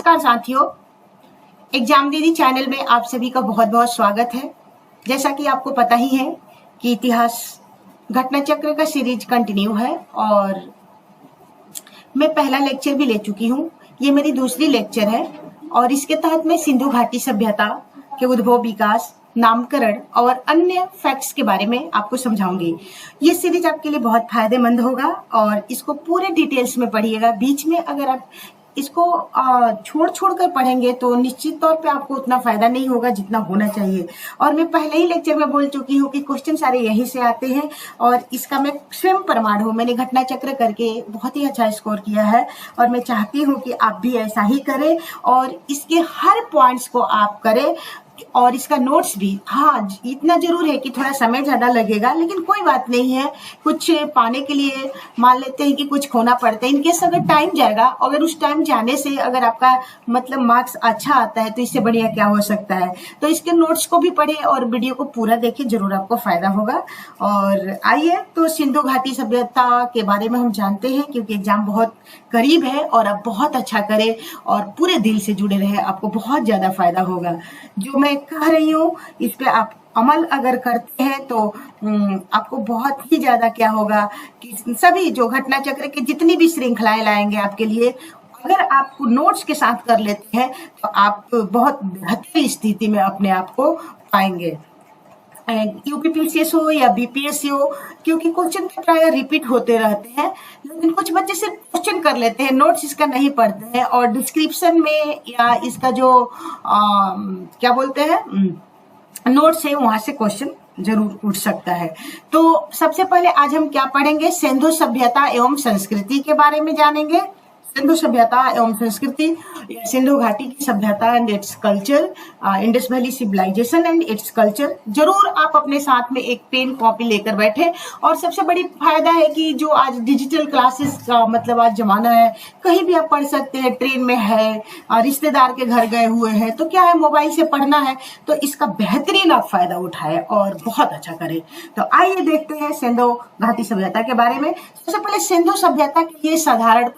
नमस्कार साथियों, एग्जाम दीदी चैनल में आप सभी का बहुत बहुत स्वागत है। जैसा कि आपको पता ही है कि इतिहास घटना चक्र का सीरीज कंटिन्यू है और मैं पहला लेक्चर भी ले चुकी हूँ। ये मेरी दूसरी लेक्चर है और इसके तहत मैं सिंधु घाटी सभ्यता के उद्भव, विकास, नामकरण और अन्य फैक्ट्स के बारे में आपको समझाऊंगी। ये सीरीज आपके लिए बहुत फायदेमंद होगा और इसको पूरे डिटेल्स में पढ़िएगा। बीच में अगर आप इसको छोड़ कर पढ़ेंगे तो निश्चित तौर पे आपको उतना फायदा नहीं होगा जितना होना चाहिए। और मैं पहले ही लेक्चर में बोल चुकी हूँ कि क्वेश्चन सारे यहीं से आते हैं और इसका मैं स्वयं प्रमाण हूँ। मैंने घटना चक्र करके बहुत ही अच्छा स्कोर किया है और मैं चाहती हूँ कि आप भी ऐसा ही करें और इसके हर पॉइंट्स को आप करें और इसका नोट्स भी। हाँ, इतना जरूर है कि थोड़ा समय ज्यादा लगेगा, लेकिन कोई बात नहीं है। कुछ पाने के लिए मान लेते हैं कि कुछ खोना पड़ता है। इनकेस अगर टाइम जाएगा, अगर उस टाइम जाने से अगर आपका मतलब मार्क्स अच्छा आता है तो इससे बढ़िया क्या हो सकता है। तो इसके नोट्स को भी पढ़े और वीडियो को पूरा देखें, जरूर आपको फायदा होगा। और आइए तो सिंधु घाटी सभ्यता के बारे में हम जानते हैं, क्योंकि एग्जाम बहुत करीब है और आप बहुत अच्छा करें और पूरे दिल से जुड़े रहे, आपको बहुत ज्यादा फायदा होगा। जो मैं कह रही हूँ इस पे आप अमल अगर करते हैं तो आपको बहुत ही ज्यादा क्या होगा कि सभी जो घटना चक्र की जितनी भी श्रृंखलाएं लाएंगे आपके लिए, अगर आप नोट्स के साथ कर लेते हैं तो आप बहुत बेहतर स्थिति में अपने आप को पाएंगे। यूपीपीसीएस हो या बीपीएससी हो, क्योंकि क्वेश्चन तो प्राय रिपीट होते रहते हैं, लेकिन कुछ बच्चे सिर्फ क्वेश्चन कर लेते हैं, नोट्स इसका नहीं पढ़ते हैं और डिस्क्रिप्शन में या इसका जो क्या बोलते हैं नोट्स है वहां से क्वेश्चन जरूर उठ सकता है। तो सबसे पहले आज हम क्या पढ़ेंगे, सिंधु सभ्यता एवं संस्कृति के बारे में जानेंगे। सिंधु सभ्यता एवं संस्कृति, सिंधु घाटी की सभ्यता and its culture, Indus valley civilisation and its culture. जरूर आप अपने साथ में एक पेन कॉपी लेकर बैठे। और सबसे बड़ी फायदा है कि जो आज डिजिटल क्लासेस का मतलब आज जमाना है, कहीं भी आप पढ़ सकते हैं, ट्रेन में है, रिश्तेदार के घर गए हुए हैं तो क्या है, मोबाइल से पढ़ना है, तो इसका बेहतरीन आप फायदा उठाए और बहुत अच्छा करें। तो आइए देखते हैं सिंधु घाटी सभ्यता के बारे में। सबसे पहले सिंधु सभ्यता के लिए साधारण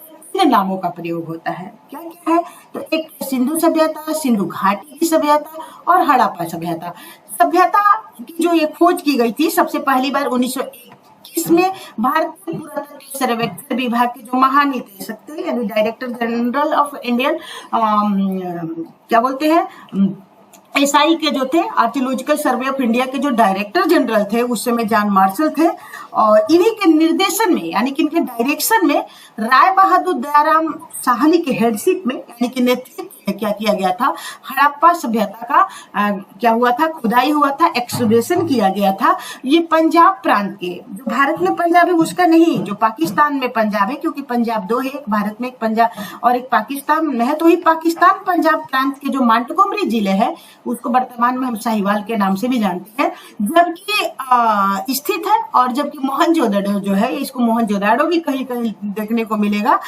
नामों का प्रयोग होता है। क्या क्या है, तो एक सिंधु सभ्यता, सिंधु घाटी की सभ्यता और हड़प्पा सभ्यता। सभ्यता की जो ये खोज की गई थी सबसे पहली बार 1921 में भारतीय पुरातत्व सर्वेक्षण विभाग के जो महानिदेशक थे, यानी डायरेक्टर जनरल ऑफ इंडियन क्या बोलते हैं एसआई के जो थे, आर्कियोलॉजिकल सर्वे ऑफ इंडिया के जो डायरेक्टर जनरल थे उस समय जॉन मार्शल थे, और इन्हीं के निर्देशन में यानी कि इनके डायरेक्शन में राय बहादुर दयाराम साहनी के हेडशिप में यानी कि नेतृत्व में क्या किया गया था, हड़प्पा सभ्यता का क्या हुआ था, खुदाई हुआ था, एक्सकवेशन किया गया था। ये पंजाब प्रांत के, जो भारत में पंजाब है उसका नहीं, जो पाकिस्तान में पंजाब है, क्योंकि पंजाब दो है, एक भारत में एक पंजाब और एक पाकिस्तान में है, तो ही पाकिस्तान पंजाब प्रांत के जो मांटगोमरी जिले है उसको वर्तमान में हम साहिवाल के नाम से भी जानते हैं, जबकि स्थित है। और जबकि मोहनजोदड़ो जो है, इसको मोहनजोदड़ो भी कहीं कहीं देखने को मिलेगा।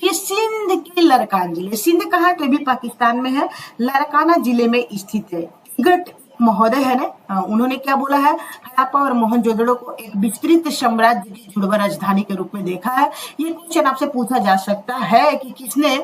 ये सिंध के लरकान जिले, सिंध कहाँ है तो ये भी पाकिस्तान में है, लरकाना जिले में स्थित है। गट महोदय है ना, उन्होंने क्या बोला है, हड़प्पा और मोहनजोदड़ो को एक विस्तृत साम्राज्य की जुड़वा राजधानी के रूप में देखा है। ये क्वेश्चन आपसे पूछा जा सकता है कि किसने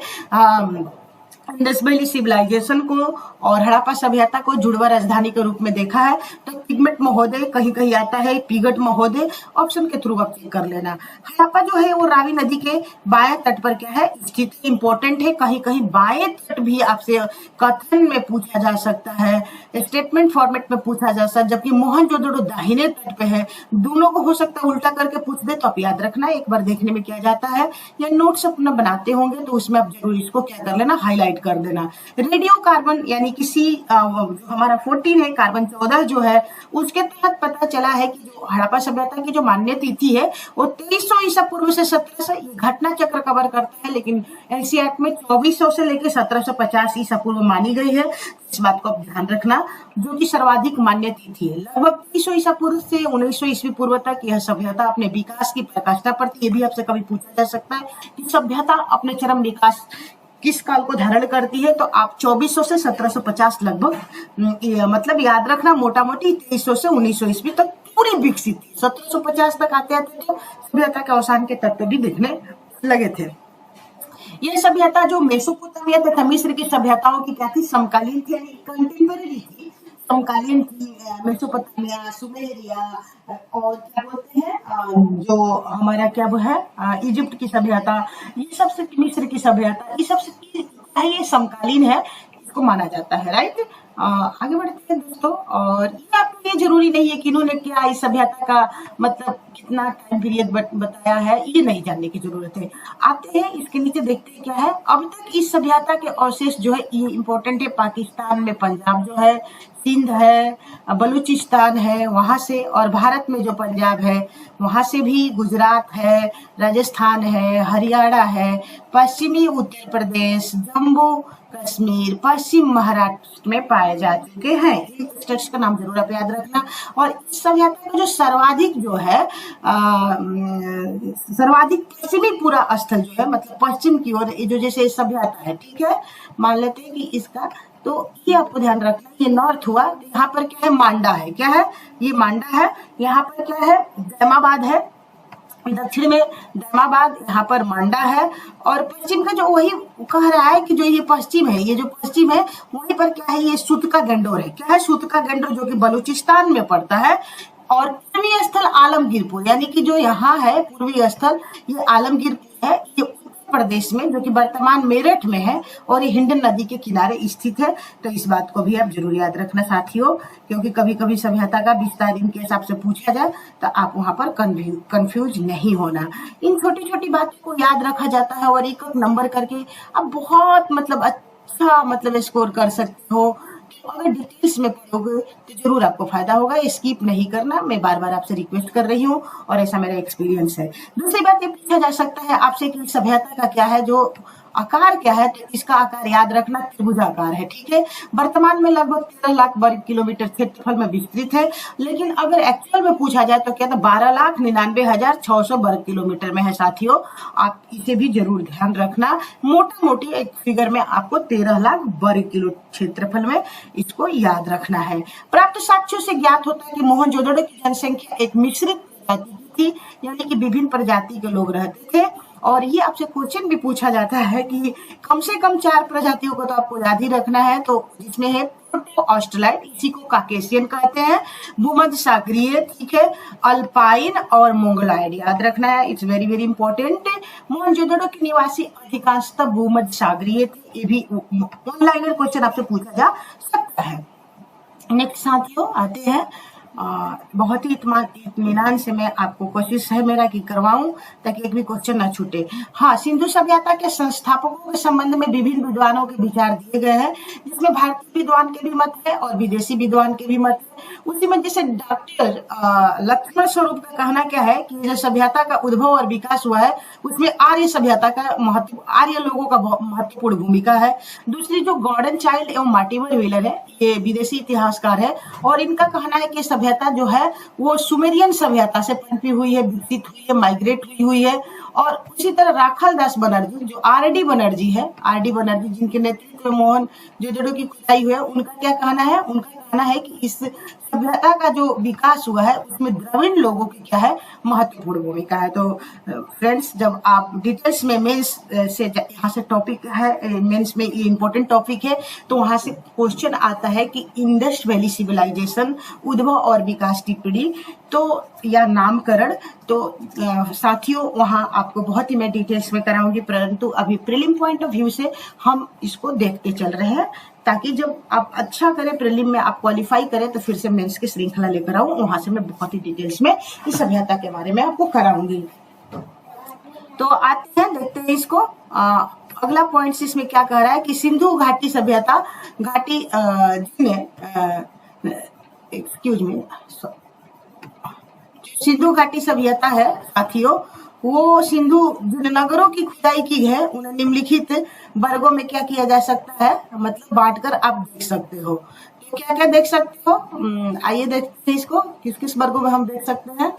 इंडस वैली सिविलाइजेशन को और हड़प्पा सभ्यता को जुड़वा राजधानी के रूप में देखा है, तो पिगमट महोदय कहीं कहीं आता है, पिगट महोदय, ऑप्शन के थ्रू आप चेक कर लेना। हड़प्पा जो है वो रावी नदी के बाएं तट पर क्या है स्थित, इंपॉर्टेंट है, कहीं कहीं बाएं तट भी आपसे कथन में पूछा जा सकता है, स्टेटमेंट फॉर्मेट में पूछा जा सकता है, जबकि मोहनजोदड़ो दाहिने तट पे है। दोनों को हो सकता है उल्टा करके पूछ दे, तो आप याद रखना, एक बार देखने में क्या जाता है, या नोट्स अपना बनाते होंगे तो उसमें आप जरूर इसको क्या कर लेना, हाईलाइट कर देना। रेडियो कार्बन यानी कि हमारा 14 है, कार्बन 14 जो है उसके तहत पता चला है कि जो हड़प्पा सभ्यता की जो मान्य तिथि है वो 2300 ईसा पूर्व से 1700 घटना चक्र कवर करता है, लेकिन एनसीईआरटी में 2400 से लेकर 1750 ईसा पूर्व मानी गई है। इस बात को आप ध्यान रखना, जो कि सर्वाधिक मान्य तिथि है। लगभग 2300 ईसा पूर्व से 1900 ईस्वी पूर्व तक यह सभ्यता अपने विकास की प्रकाष्ठा पर थी। ये भी आपसे कभी पूछा जा सकता है कि सभ्यता अपने चरम विकास किस काल को धारण करती है, तो आप 2400 से 1750 लगभग मतलब याद रखना, मोटा मोटी 2300 से 1900 ईस्वी तक पूरी विकसित थी। 1750 तक आते आते तो सभ्यता के अवसान के तत्व भी दिखने लगे थे। यह सभ्यता जो मेसोपोटामिया तथा मिस्र की सभ्यताओं की क्या थी, समकालीन थी, यानी कंटेम्पररी थी, समकालीन थी। मेसोपोटामिया, सुमेरिया और क्या बोलते हैं जो हमारा क्या वो है इजिप्ट की सभ्यता, ये सबसे मिस्र की सभ्यता, ये सबसे ये समकालीन है, इसको माना जाता है। राइट, आगे बढ़ते हैं दोस्तों। और ये आपके लिए जरूरी नहीं है कि इन्होंने क्या इस सभ्यता का मतलब कितना टाइम पीरियड बताया है, ये नहीं जानने की जरूरत है। आते हैं इसके नीचे, देखते हैं क्या है। अब तक इस सभ्यता के अवशेष जो है ये इंपॉर्टेंट है, पाकिस्तान में पंजाब जो है, सिंध है, बलूचिस्तान है वहां से, और भारत में जो पंजाब है वहां से भी, गुजरात है, राजस्थान है, हरियाणा है, पश्चिमी उत्तर प्रदेश, जम्मू कश्मीर, पश्चिम महाराष्ट्र में पाए जा चुके हैं। इस स्टेट्स का नाम जरूर आप याद रखना। और इस सभ्यता का जो सर्वाधिक जो है सर्वाधिक पश्चिमी पूरा स्थल जो है, मतलब पश्चिम की ओर जो जैसे सभ्यता है, ठीक है, मान लेते हैं कि इसका, तो ये आपको ध्यान रखना, ये नॉर्थ हुआ, यहाँ पर क्या है, मांडा है, क्या है, ये मांडा है, यहाँ पर क्या है, दैमाबाद है, दक्षिण में दैमाबाद, यहाँ पर मांडा है, और पश्चिम का जो वही कह रहा है कि जो ये पश्चिम है, ये जो पश्चिम है वहीं पर क्या है, ये सूतका गंडोर है, क्या है, सूतका गंडोर, जो कि बलूचिस्तान में पड़ता है। और पूर्वी स्थल आलमगीरपुर, यानी कि जो यहाँ है पूर्वी स्थल, ये आलमगीरपुर है, ये उत्तर प्रदेश में, जो कि वर्तमान मेरठ में है, और ये हिंडन नदी के किनारे स्थित है। तो इस बात को भी आप जरूर याद रखना साथियों, क्योंकि कभी कभी सभ्यता का विस्तार इनके हिसाब से पूछा जाए तो आप वहां पर कंफ्यूज नहीं होना। इन छोटी छोटी बातों को याद रखा जाता है, और एक एक नंबर करके आप बहुत मतलब अच्छा मतलब स्कोर कर सकते हो। अगर डिटेल्स में पढ़ोगे तो जरूर आपको फायदा होगा, स्किप नहीं करना, मैं बार बार आपसे रिक्वेस्ट कर रही हूँ, और ऐसा मेरा एक्सपीरियंस है। दूसरी बात ये पूछा जा सकता है आपसे कि सभ्यता का क्या है, जो आकार क्या है, तो इसका आकार याद रखना त्रिभुजाकार है, ठीक है। वर्तमान में लगभग 13 लाख वर्ग किलोमीटर क्षेत्रफल में विस्तृत है, लेकिन अगर एक्चुअल में पूछा जाए तो क्या, 12,99,600 वर्ग किलोमीटर में है साथियों। आप इसे भी जरूर ध्यान रखना, मोटा मोटी एक फिगर में आपको 13 लाख वर्ग किलो क्षेत्रफल में इसको याद रखना है। प्राप्त साक्ष्यों से ज्ञात होता है कि मोहनजोदड़ो की जनसंख्या एक मिश्रित प्रजाति की थी, यानी कि विभिन्न प्रजाति के लोग रहते थे। और ये आपसे क्वेश्चन भी पूछा जाता है कि कम से कम 4 प्रजातियों को तो आपको याद ही रखना है, तो जिसमें है प्रोटो ऑस्ट्रेलाइट, इसी को काकेशियन कहते हैं, भूमध्य सागरीय, ठीक है, अल्पाइन और मोंगोलाइड, याद रखना है, it's very very important. Mohenjodaro के निवासी अधिकांशतः भूमध्य सागरीय थे, ये भी ऑनलाइन क्वेश्चन आपसे पूछा जा सकता है। नेक्स्ट साथियों आते हैं, बहुत ही इत्मीनान से मैं आपको कोशिश है मेरा कि करवाऊं ताकि एक भी क्वेश्चन ना छूटे। हाँ, सिंधु सभ्यता के संस्थापकों के संबंध में विभिन्न विद्वानों के विचार दिए गए हैं, जिसमें भारतीय विद्वान के भी मत है और विदेशी विद्वान के भी मत है। उसी में जैसे डॉक्टर लक्ष्मण स्वरूप का कहना क्या है कि जो सभ्यता का उद्भव और विकास हुआ है उसमें आर्य सभ्यता का महत्व, आर्य लोगों का महत्वपूर्ण भूमिका है। दूसरी जो गॉर्डन चाइल्ड एवं मार्टिमर व्हीलर है, ये विदेशी इतिहासकार है, और इनका कहना है कि सभ्यता जो है वो सुमेरियन सभ्यता से पनपी हुई है, विकसित हुई है, माइग्रेट हुई है। और उसी तरह राखाल दास बनर्जी, जो आर.डी. बनर्जी है, आर.डी. बनर्जी जिनके नेतृत्व में मोहनजोदड़ो की खुदाई हुई है, उनका क्या कहना है, उनका कहना है कि इस सभ्यता का जो विकास हुआ है उसमें द्रविड़ लोगों की क्या है, महत्वपूर्ण भूमिका है। तो फ्रेंड्स, जब आप डिटेल्स में मेंस से यहाँ से टॉपिक है, मेंस में ये इंपॉर्टेंट टॉपिक है, तो वहां से क्वेश्चन आता है कि इंडस वैली सिविलाइजेशन, उद्भव और विकास टिप्पणी तो या नामकरण, तो साथियों वहां आपको बहुत ही मैं डिटेल्स में कराऊंगी, परंतु अभी प्रीलिम पॉइंट ऑफ व्यू से हम इसको देखते चल रहे हैं, ताकि जब आप अच्छा करें प्रीलिम में, आप क्वालिफाई करें, तो फिर से मेंस की श्रृंखला लेकर आऊं, वहां से मैं बहुत ही डिटेल्स में इस सभ्यता के बारे में आपको कराऊंगी। तो आते हैं, देखते हैं इसको। अगला पॉइंट इसमें क्या कह रहा है कि सिंधु घाटी सभ्यता, घाटी एक्सक्यूज मी, सिंधु घाटी सभ्यता है साथियों, वो सिंधु जिन नगरों की खुदाई की है उन्हें निम्नलिखित वर्गों में क्या किया जा सकता है, मतलब बांटकर आप देख सकते हो। तो क्या क्या देख सकते हो, आइए देखते हैं इसको, किस किस वर्गों में हम देख सकते हैं।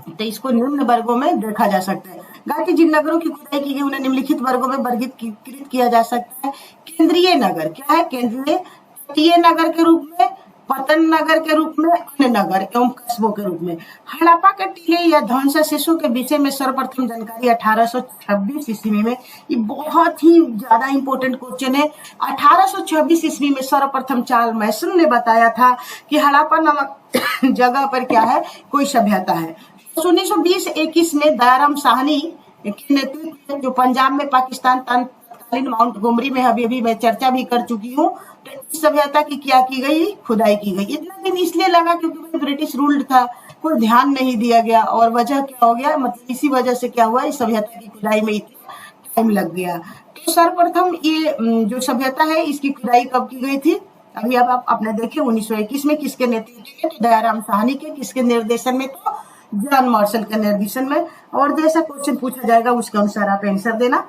तो इसको निम्न वर्गों में देखा जा सकता है। घाटी जिन नगरों की खुदाई की गई उन्हें निम्नलिखित वर्गों में वर्गीकृत किया जा सकता है। केंद्रीय नगर क्या है, केंद्रीय तटीय नगर के रूप में, पतन नगर के रूप में, अन्य नगर एवं कस्बों के रूप में। हड़प्पा के टीले या ध्वंस शिशु के विषय में सर्वप्रथम जानकारी 1826 ईस्वी में, ये बहुत ही ज्यादा इंपॉर्टेंट क्वेश्चन है। 1826 ईस्वी में सर्वप्रथम चार्ल्स मैसन ने बताया था कि हड़प्पा नामक जगह पर क्या है, कोई सभ्यता है। 1920-21 में दयाराम साहनी के नेतृत्व में, जो पंजाब में पाकिस्तान तत्कालीन माउंट गोमरी में अभी मैं चर्चा भी कर चुकी हूँ, तो इस सभ्यता की क्या की गई, खुदाई की गई। इतना दिन इसलिए लगा क्योंकि ब्रिटिश रूल्ड था, कोई ध्यान नहीं दिया गया, और वजह क्या हो गया, मतलब इसी वजह से क्या हुआ, इस सभ्यता की खुदाई में इतना टाइम लग गया। तो सर्वप्रथम ये जो सभ्यता है इसकी खुदाई कब की गई थी, अभी अब आप अपने देखे 1921 में, किसके नेतृत्व में, दयाराम साहनी के, किसके निर्देशन में, तो जॉन मार्शल के निर्देशन में। और जैसा क्वेश्चन पूछा जाएगा उसके अनुसार आप आंसर देना।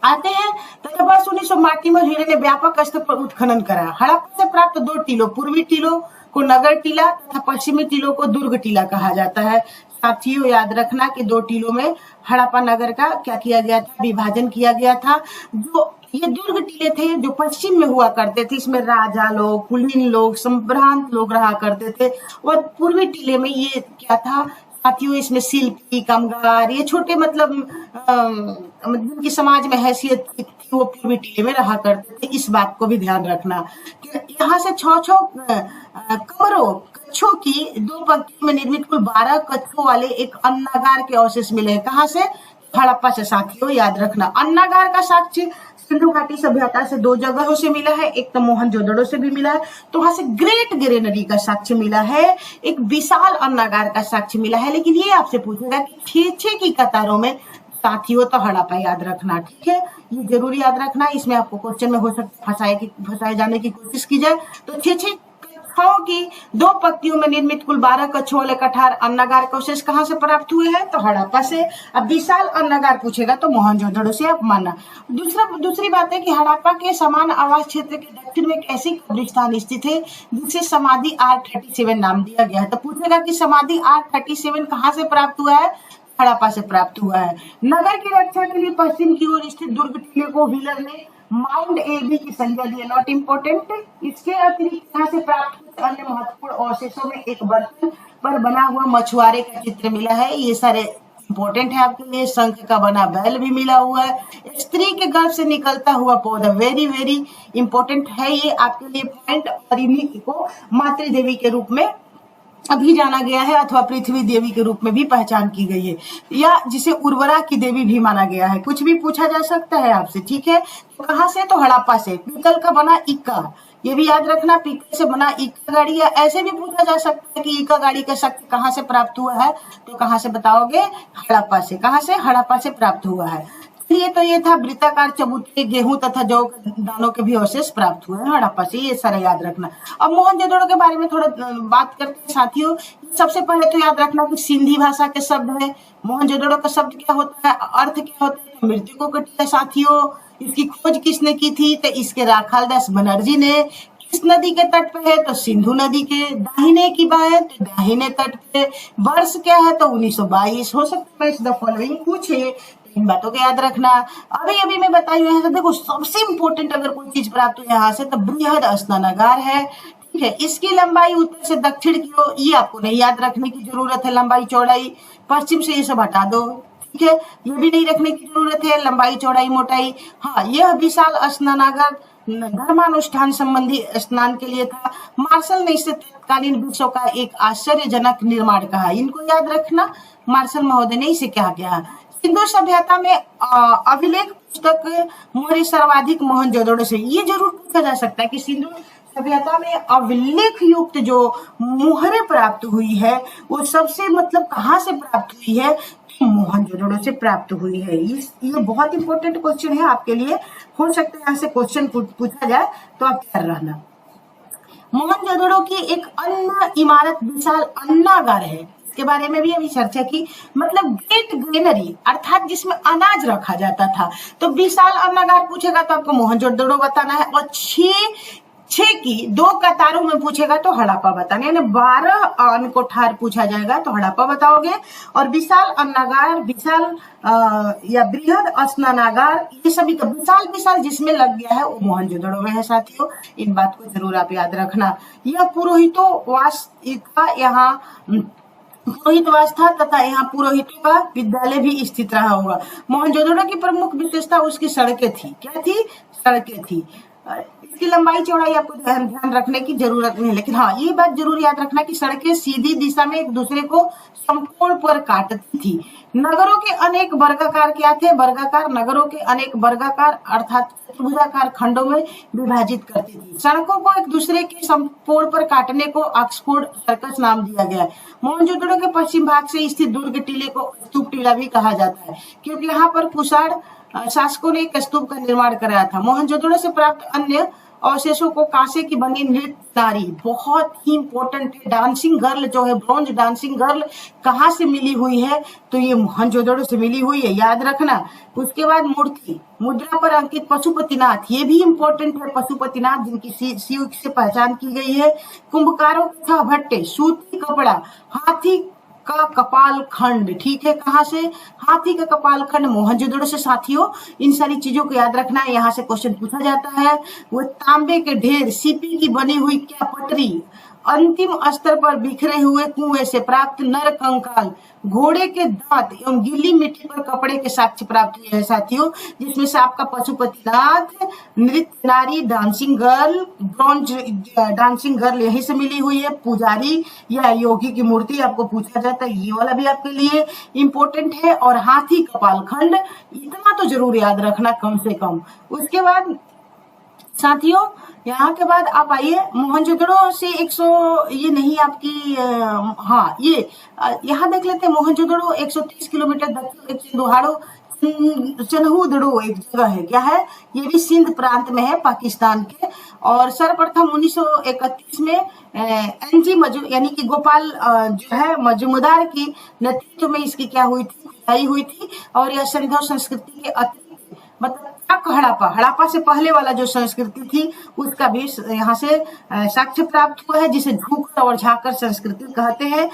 आते हैं तो वर्ष 1900 में हीरे ने व्यापक स्तर पर उत्खनन करा। हड़प्पा से प्राप्त 2 टीलों, पूर्वी टीलों को नगर टीला तथा पश्चिमी टीलों को दुर्ग टीला कहा जाता है। साथियों याद रखना कि 2 टीलों में हड़प्पा नगर का क्या किया गया था, विभाजन किया गया था। जो ये दुर्ग टीले थे जो पश्चिम में हुआ करते थे, इसमें राजा लोग, कुलीन लोग, संभ्रांत लोग रहा करते थे। और पूर्वी टीले में ये क्या था साथियों, इसमें शिल्पी, कामगार, ये छोटे मतलब जिनकी समाज में हैसियत थी वो पूर्वी टीले में रहा करते थे। इस बात को भी ध्यान रखना कि यहाँ से 6 कमरों कच्छों की 2 पंक्तियों में निर्मित कुल 12 कच्छों वाले एक अन्नागार के अवशेष मिले हैं। कहाँ से, हड़प्पा से। साथियों याद रखना अन्नागार का साक्ष्य सिंधु घाटी सभ्यता से 2 जगहों से मिला है, एक तो मोहनजोदड़ो से भी मिला है, तो वहां से ग्रेट ग्रेनरी का साक्ष्य मिला है, एक विशाल अन्नागार का साक्ष्य मिला है। लेकिन ये आपसे पूछेगा कि 6 की कतारों में, साथियों तो हड़प्पा याद रखना, ठीक है, ये जरूर याद रखना। इसमें आपको क्वेश्चन में हो सकता है फंसाए जाने की कोशिश की जाए। तो 6 कक्षों की 2 पंक्तियों में निर्मित कुल 12 कक्षों वाले कठार अन्नागार के अवशेष कहाँ से प्राप्त हुए हैं, तो हड़प्पा से। अब विशाल अन्नागार पूछेगा तो मोहनजोदड़ो से आप मानना। दूसरी बात है कि हड़प्पा के समान आवास क्षेत्र के दक्षिण में एक ऐसी कब्रिस्तान स्थित है जिसे समाधि R37 नाम दिया गया है। तो पूछेगा कि समाधि R37 कहाँ से प्राप्त हुआ है, हड़प्पा से प्राप्त हुआ है। नगर की रक्षा के लिए पश्चिम की ओर स्थित दुर्ग टीले को व्हीलर ने माउंट एबी की संज्ञा दी, नॉट इम्पोर्टेंट। इसके अतिरिक्त यहाँ से प्राप्त अन्य महत्वपूर्ण अवशेषों में एक बर्तन पर बना हुआ मछुआरे का चित्र मिला है, ये सारे इम्पोर्टेंट है आपके लिए। शंख का बना बैल भी मिला हुआ है। स्त्री के गर्भ से निकलता हुआ पौधा, वेरी वेरी इंपॉर्टेंट है ये आपके लिए पॉइंट। और इन्हीं को मातृ देवी के रूप में अभी जाना गया है, अथवा पृथ्वी देवी के रूप में भी पहचान की गई है, या जिसे उर्वरा की देवी भी माना गया है। कुछ भी पूछा जा सकता है आपसे, ठीक है। तो कहाँ से, तो हड़प्पा से। पीतल का बना इक्का, ये भी याद रखना, पीतल से बना इक्का गाड़ी, या ऐसे भी पूछा जा सकता है कि इक्का गाड़ी का शक्ति कहाँ से प्राप्त हुआ है, तो कहाँ से बताओगे, हड़प्पा से। कहाँ से, हड़प्पा से प्राप्त हुआ है। इसलिए तो ये था वृत्ताकार चबूतरे, गेहूं तथा जौ दानों के भी अवशेष प्राप्त हुए हैं हड़प्पा से, ये सारा याद रखना। अब मोहनजोदड़ो के बारे में थोड़ा बात करते हैं साथियों। सबसे पहले तो याद रखना कि सिंधी भाषा के शब्द है। मोहनजोदड़ो का शब्द क्या होता है, अर्थ क्या होता है, मृतकों का टीला। साथियों इसकी खोज किसने की थी, तो इसके राखालदास बनर्जी ने। किस नदी के तट पे है, तो सिंधु नदी के। दाहिने की बात तो दाहिने तट पे। वर्ष क्या है, तो 1922। हो सकता है द फॉलोइंग पूछे, इन बातों को याद रखना। अभी मैं बताई हुई है। देखो सबसे इंपॉर्टेंट अगर कोई चीज प्राप्त हुई यहाँ से तो बृहद स्नानागार है, ठीक है। इसकी लंबाई उत्तर से दक्षिण की ओर, ये आपको नहीं याद रखने की जरूरत है। लंबाई चौड़ाई पश्चिम से ये सब हटा दो, ठीक है। ये भी नहीं रखने की जरूरत है, लंबाई चौड़ाई मोटाई। हाँ, यह विशाल स्नानागार धर्मानुष्ठान संबंधी स्नान के लिए था। मार्शल ने इसे तत्कालीन विश्व का एक आश्चर्यजनक निर्माण कहा। इनको याद रखना, मार्शल महोदय ने इसे क्या किया। सिंधु सभ्यता में अभिलेख पुस्तक मोहरे सर्वाधिक मोहनजोदड़ो से। ये जरूर पूछा जा सकता है कि सिंधु सभ्यता में अभिलेख युक्त जो मोहरे प्राप्त हुई है वो सबसे मतलब कहाँ से प्राप्त हुई है, मोहनजोदड़ो से प्राप्त हुई है। ये बहुत इंपॉर्टेंट क्वेश्चन है आपके लिए। हो सकता है यहाँ से क्वेश्चन पूछा जाए तो आप तैयार रहना। मोहनजोदड़ो की एक अन्य इमारत विशाल अन्नागार है, के बारे में भी अभी चर्चा की। मतलब ग्रेट ग्रेनरी अर्थात जिसमें अनाज रखा जाता था। तो विशाल अन्नागार पूछेगा तो आपको मोहनजोदड़ो बताना है। और 6 6 की 2 कतारों में पूछेगा तो हड़प्पा बताना, यानी 12 अनकोठार पूछा जाएगा तो हड़प्पा बताओगे। और विशाल अन्नागार, विशाल या बृहद स्नानागार, ये सभी का विशाल विशाल जिसमें लग गया है वो मोहनजोदड़ो में है साथियों। इन बात को जरूर आप याद रखना। यह पुरोहितोवास का यहाँ पुरोहितवास था तथा यहाँ पुरोहितों का विद्यालय भी स्थित रहा होगा। मोहनजोदड़ो की प्रमुख विशेषता उसकी सड़कें थी। क्या थी? सड़कें थी। इसकी लंबाई चौड़ाई आपको ध्यान रखने की जरूरत नहीं, लेकिन हाँ ये बात जरूर याद रखना कि सड़कें सीधी दिशा में एक दूसरे को समकोण पर काटती थी। नगरों के अनेक वर्गाकार क्या थे? वर्गाकार। नगरों के अनेक वर्गाकार अर्थात त्रिभुजाकार खंडों में विभाजित करती थी। सड़कों को एक दूसरे के समकोण पर काटने को ऑक्सफोर्ड सर्कस नाम दिया गया है। मोहनजोदड़ो के पश्चिम भाग से स्थित दुर्ग टीले को स्तूप टीला भी कहा जाता है, क्योंकि यहाँ पर कुषाण शासकों ने एक स्तूप का निर्माण कराया था। मोहनजोदड़ो से प्राप्त अन्य अवशेषों को कांसे की बनी नृत्य नारी, बहुत ही इंपॉर्टेंट है। डांसिंग गर्ल जो है, ब्रॉन्ज डांसिंग गर्ल कहाँ से मिली हुई है? तो ये मोहनजोदड़ो से मिली हुई है, याद रखना। उसके बाद मूर्ति, मुद्रा पर अंकित पशुपतिनाथ, ये भी इंपॉर्टेंट है। पशुपतिनाथ जिनकी शिव से पहचान की गई है। कुंभकारों का भट्टे, सूती कपड़ा, हाथी का कपाल खंड, ठीक है। कहाँ से? हाथी का कपाल खंड मोहनजोदड़ो से साथियों। इन सारी चीजों को याद रखना है, यहाँ से क्वेश्चन पूछा जाता है। वो तांबे के ढेर, सीपी की बनी हुई क्या पटरी, अंतिम स्तर पर बिखरे हुए कुएं से प्राप्त नर कंकाल, घोड़े के दांत एवं गीली मिट्टी पर कपड़े के साक्ष्य प्राप्त हुए हैं साथियों, जिसमें से आपका पशुपतिनाथ, नृत्य नारी, dancing girl, bronze dancing girl यहीं से मिली हुई है। पुजारी या योगी की मूर्ति आपको पूछा जाता है, ये वाला भी आपके लिए इंपॉर्टेंट है। और हाथी कपाल खंड, इतना तो जरूर याद रखना कम से कम। उसके बाद साथियों यहाँ के बाद आप आइए मोहनजोदड़ो से 100, ये नहीं आपकी हाँ ये यहाँ देख लेते हैं। मोहनजोदड़ो 130 किलोमीटर दक्षिण सिंधुहाड़ो चन्हुदड़ो एक जगह है, क्या है? ये भी सिंध प्रांत में है पाकिस्तान के। और सर्वप्रथम 1931 में एनजी यानी कि गोपाल जो है मजूमदार की नेतृत्व में इसकी क्या हुई थी? खुदाई हुई थी। और यह सिंधु संस्कृति के अतिरिक्त मतलब हड़प्पा से पहले वाला जो संस्कृति थी उसका भी यहाँ से साक्ष्य प्राप्त हुआ है, जिसे झूकर और झाकर संस्कृति कहते हैं।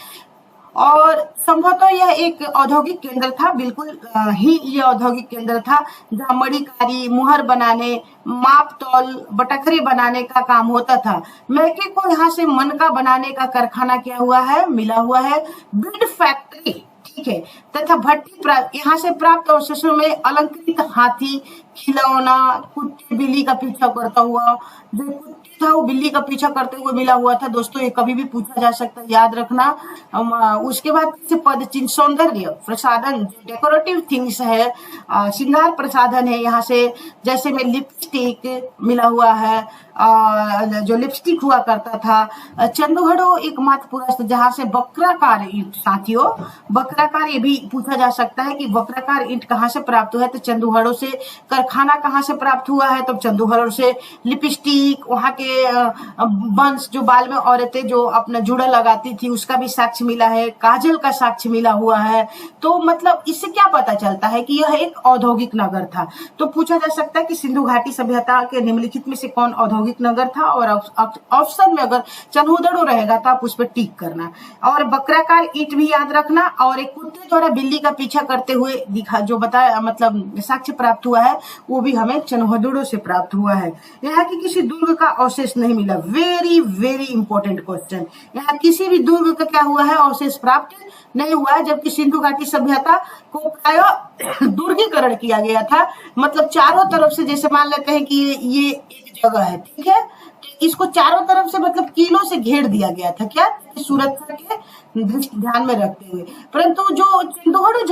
और संभवतः यह एक औद्योगिक केंद्र था, बिल्कुल ही ये औद्योगिक केंद्र था, जहाँ मणिकारी, मुहर बनाने, माप तौल, बटखरे बनाने का काम होता था। मैके को यहाँ से मनका बनाने का कारखाना क्या हुआ है? मिला हुआ है। बीड फैक्ट्री, ठीक है। तथा भट्टी यहाँ से प्राप्त अवशेषों में अलंकृत हाथी, खिलौना, कुत्ते बिल्ली का पीछा करता हुआ, जो कुत्ते था वो बिल्ली का पीछा करते हुए मिला हुआ था दोस्तों, ये कभी भी पूछा जा सकता है, याद रखना। उसके बाद पद चिन्ह, सौंदर्य प्रसाधन, डेकोरेटिव थिंग्स है, श्रृंगार प्रसाधन है यहाँ से, जैसे में लिपस्टिक मिला हुआ है, जो लिपस्टिक हुआ करता था। चंदुहड़ो एकमात्र पुरस्थ जहाँ से वक्राकार ईंट, साथियों वक्राकार ये भी पूछा जा सकता है कि वक्राकार ईंट कहाँ से प्राप्त हुआ है? तो चंदुहड़ो से। कारखाना कहाँ से प्राप्त हुआ है? तो चंदुहड़ो से। लिपस्टिक, वहाँ के बंस जो बाल में औरतें जो अपना जुड़ा लगाती थी उसका भी साक्ष्य मिला है। काजल का साक्ष्य मिला हुआ है। तो मतलब इससे क्या पता चलता है कि यह एक औद्योगिक नगर था। तो पूछा जा सकता है कि सिंधु घाटी सभ्यता के निम्नलिखित में से कौन औद्योगिक नगर था? और ऑप्शन में अगर चन्हुदड़ो रहेगा तो आप उस पर टिक करना। और वक्राकार ईंट भी याद रखना। और एक कुत्ते द्वारा बिल्ली का पीछा करते हुए दिखा जो बताया मतलब साक्ष्य प्राप्त हुआ है वो भी हमें चन्हुदड़ो से प्राप्त हुआ है। यहाँ की किसी दुर्ग का अवशेष नहीं मिला। Very very important question. यहाँ किसी भी दुर्ग का क्या हुआ है? अवशेष प्राप्त नहीं हुआ है। जबकि सिंधु घाटी सभ्यता को प्राय दुर्गीकरण किया गया था, मतलब चारों तरफ से, जैसे मान लेते हैं कि ये एक जगह है, ठीक है, तो इसको चारों तरफ से मतलब किलों से घेर दिया गया था, क्या? सुरक्षा के दृष्टि ध्यान में रखते हुए। परंतु जो चंदुहड़ो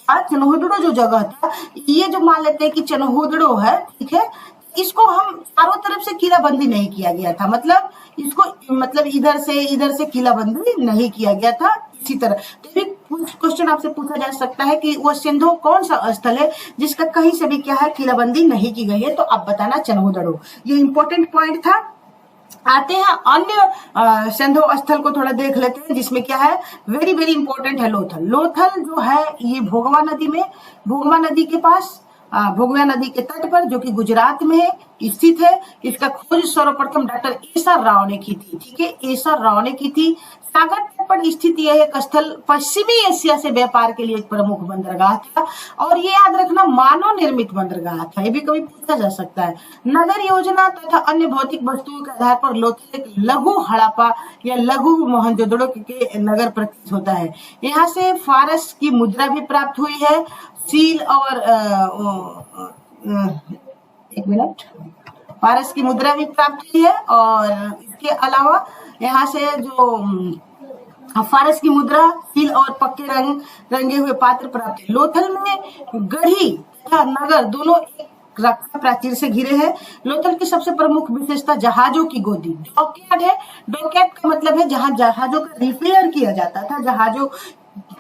चन्हुदड़ो जो जगह था, ये जो मान लेते हैं कि चन्हुदड़ो है, ठीक है, इसको हम चारों तरफ से किलाबंदी नहीं किया गया था, मतलब इसको मतलब इधर से किलाबंदी नहीं किया गया था। इसी तरह तो भी क्वेश्चन आपसे पूछा जा सकता है कि वो सिंधु कौन सा स्थल है जिसका कहीं से भी क्या है किलाबंदी नहीं की गई है? तो आप बताना चन्हुदड़ो। ये इंपॉर्टेंट पॉइंट था। आते हैं अन्य सिंधु स्थल को थोड़ा देख लेते हैं, जिसमें क्या है वेरी वेरी इंपॉर्टेंट है लोथल। लोथल जो है ये भोगवा नदी के पास भोगवा नदी के तट पर, जो कि गुजरात में है, स्थित है। इसका खोज सर्वप्रथम डॉक्टर एसआर राव ने की थी। ठीक है, एसआर राव ने की थी। सागर तट पर स्थित यह एक स्थल पश्चिमी एशिया से व्यापार के लिए एक प्रमुख बंदरगाह था, और ये याद रखना मानव निर्मित बंदरगाह था, ये भी कभी पूछा जा सकता है। नगर योजना तथा अन्य भौतिक वस्तुओं के आधार पर लोथल एक लघु हड़प्पा या लघु मोहनजोदड़ो के नगर प्रतीत होता है। यहाँ से फारस की मुद्रा भी प्राप्त हुई है, सील और एक मिनट, फारस की मुद्रा भी प्राप्त हुई है, और इसके अलावा यहाँ से जो फारस की मुद्रा, सील और पक्के रंगे हुए पात्र प्राप्त है। लोथल में गढ़ी तथा नगर दोनों एक रक्षा प्राचीर से घिरे हैं। लोथल की सबसे प्रमुख विशेषता जहाजों की गोदी, डॉकयार्ड है। डॉकयार्ड का मतलब है जहां जहाजों का रिपेयर किया जाता था, जहाजों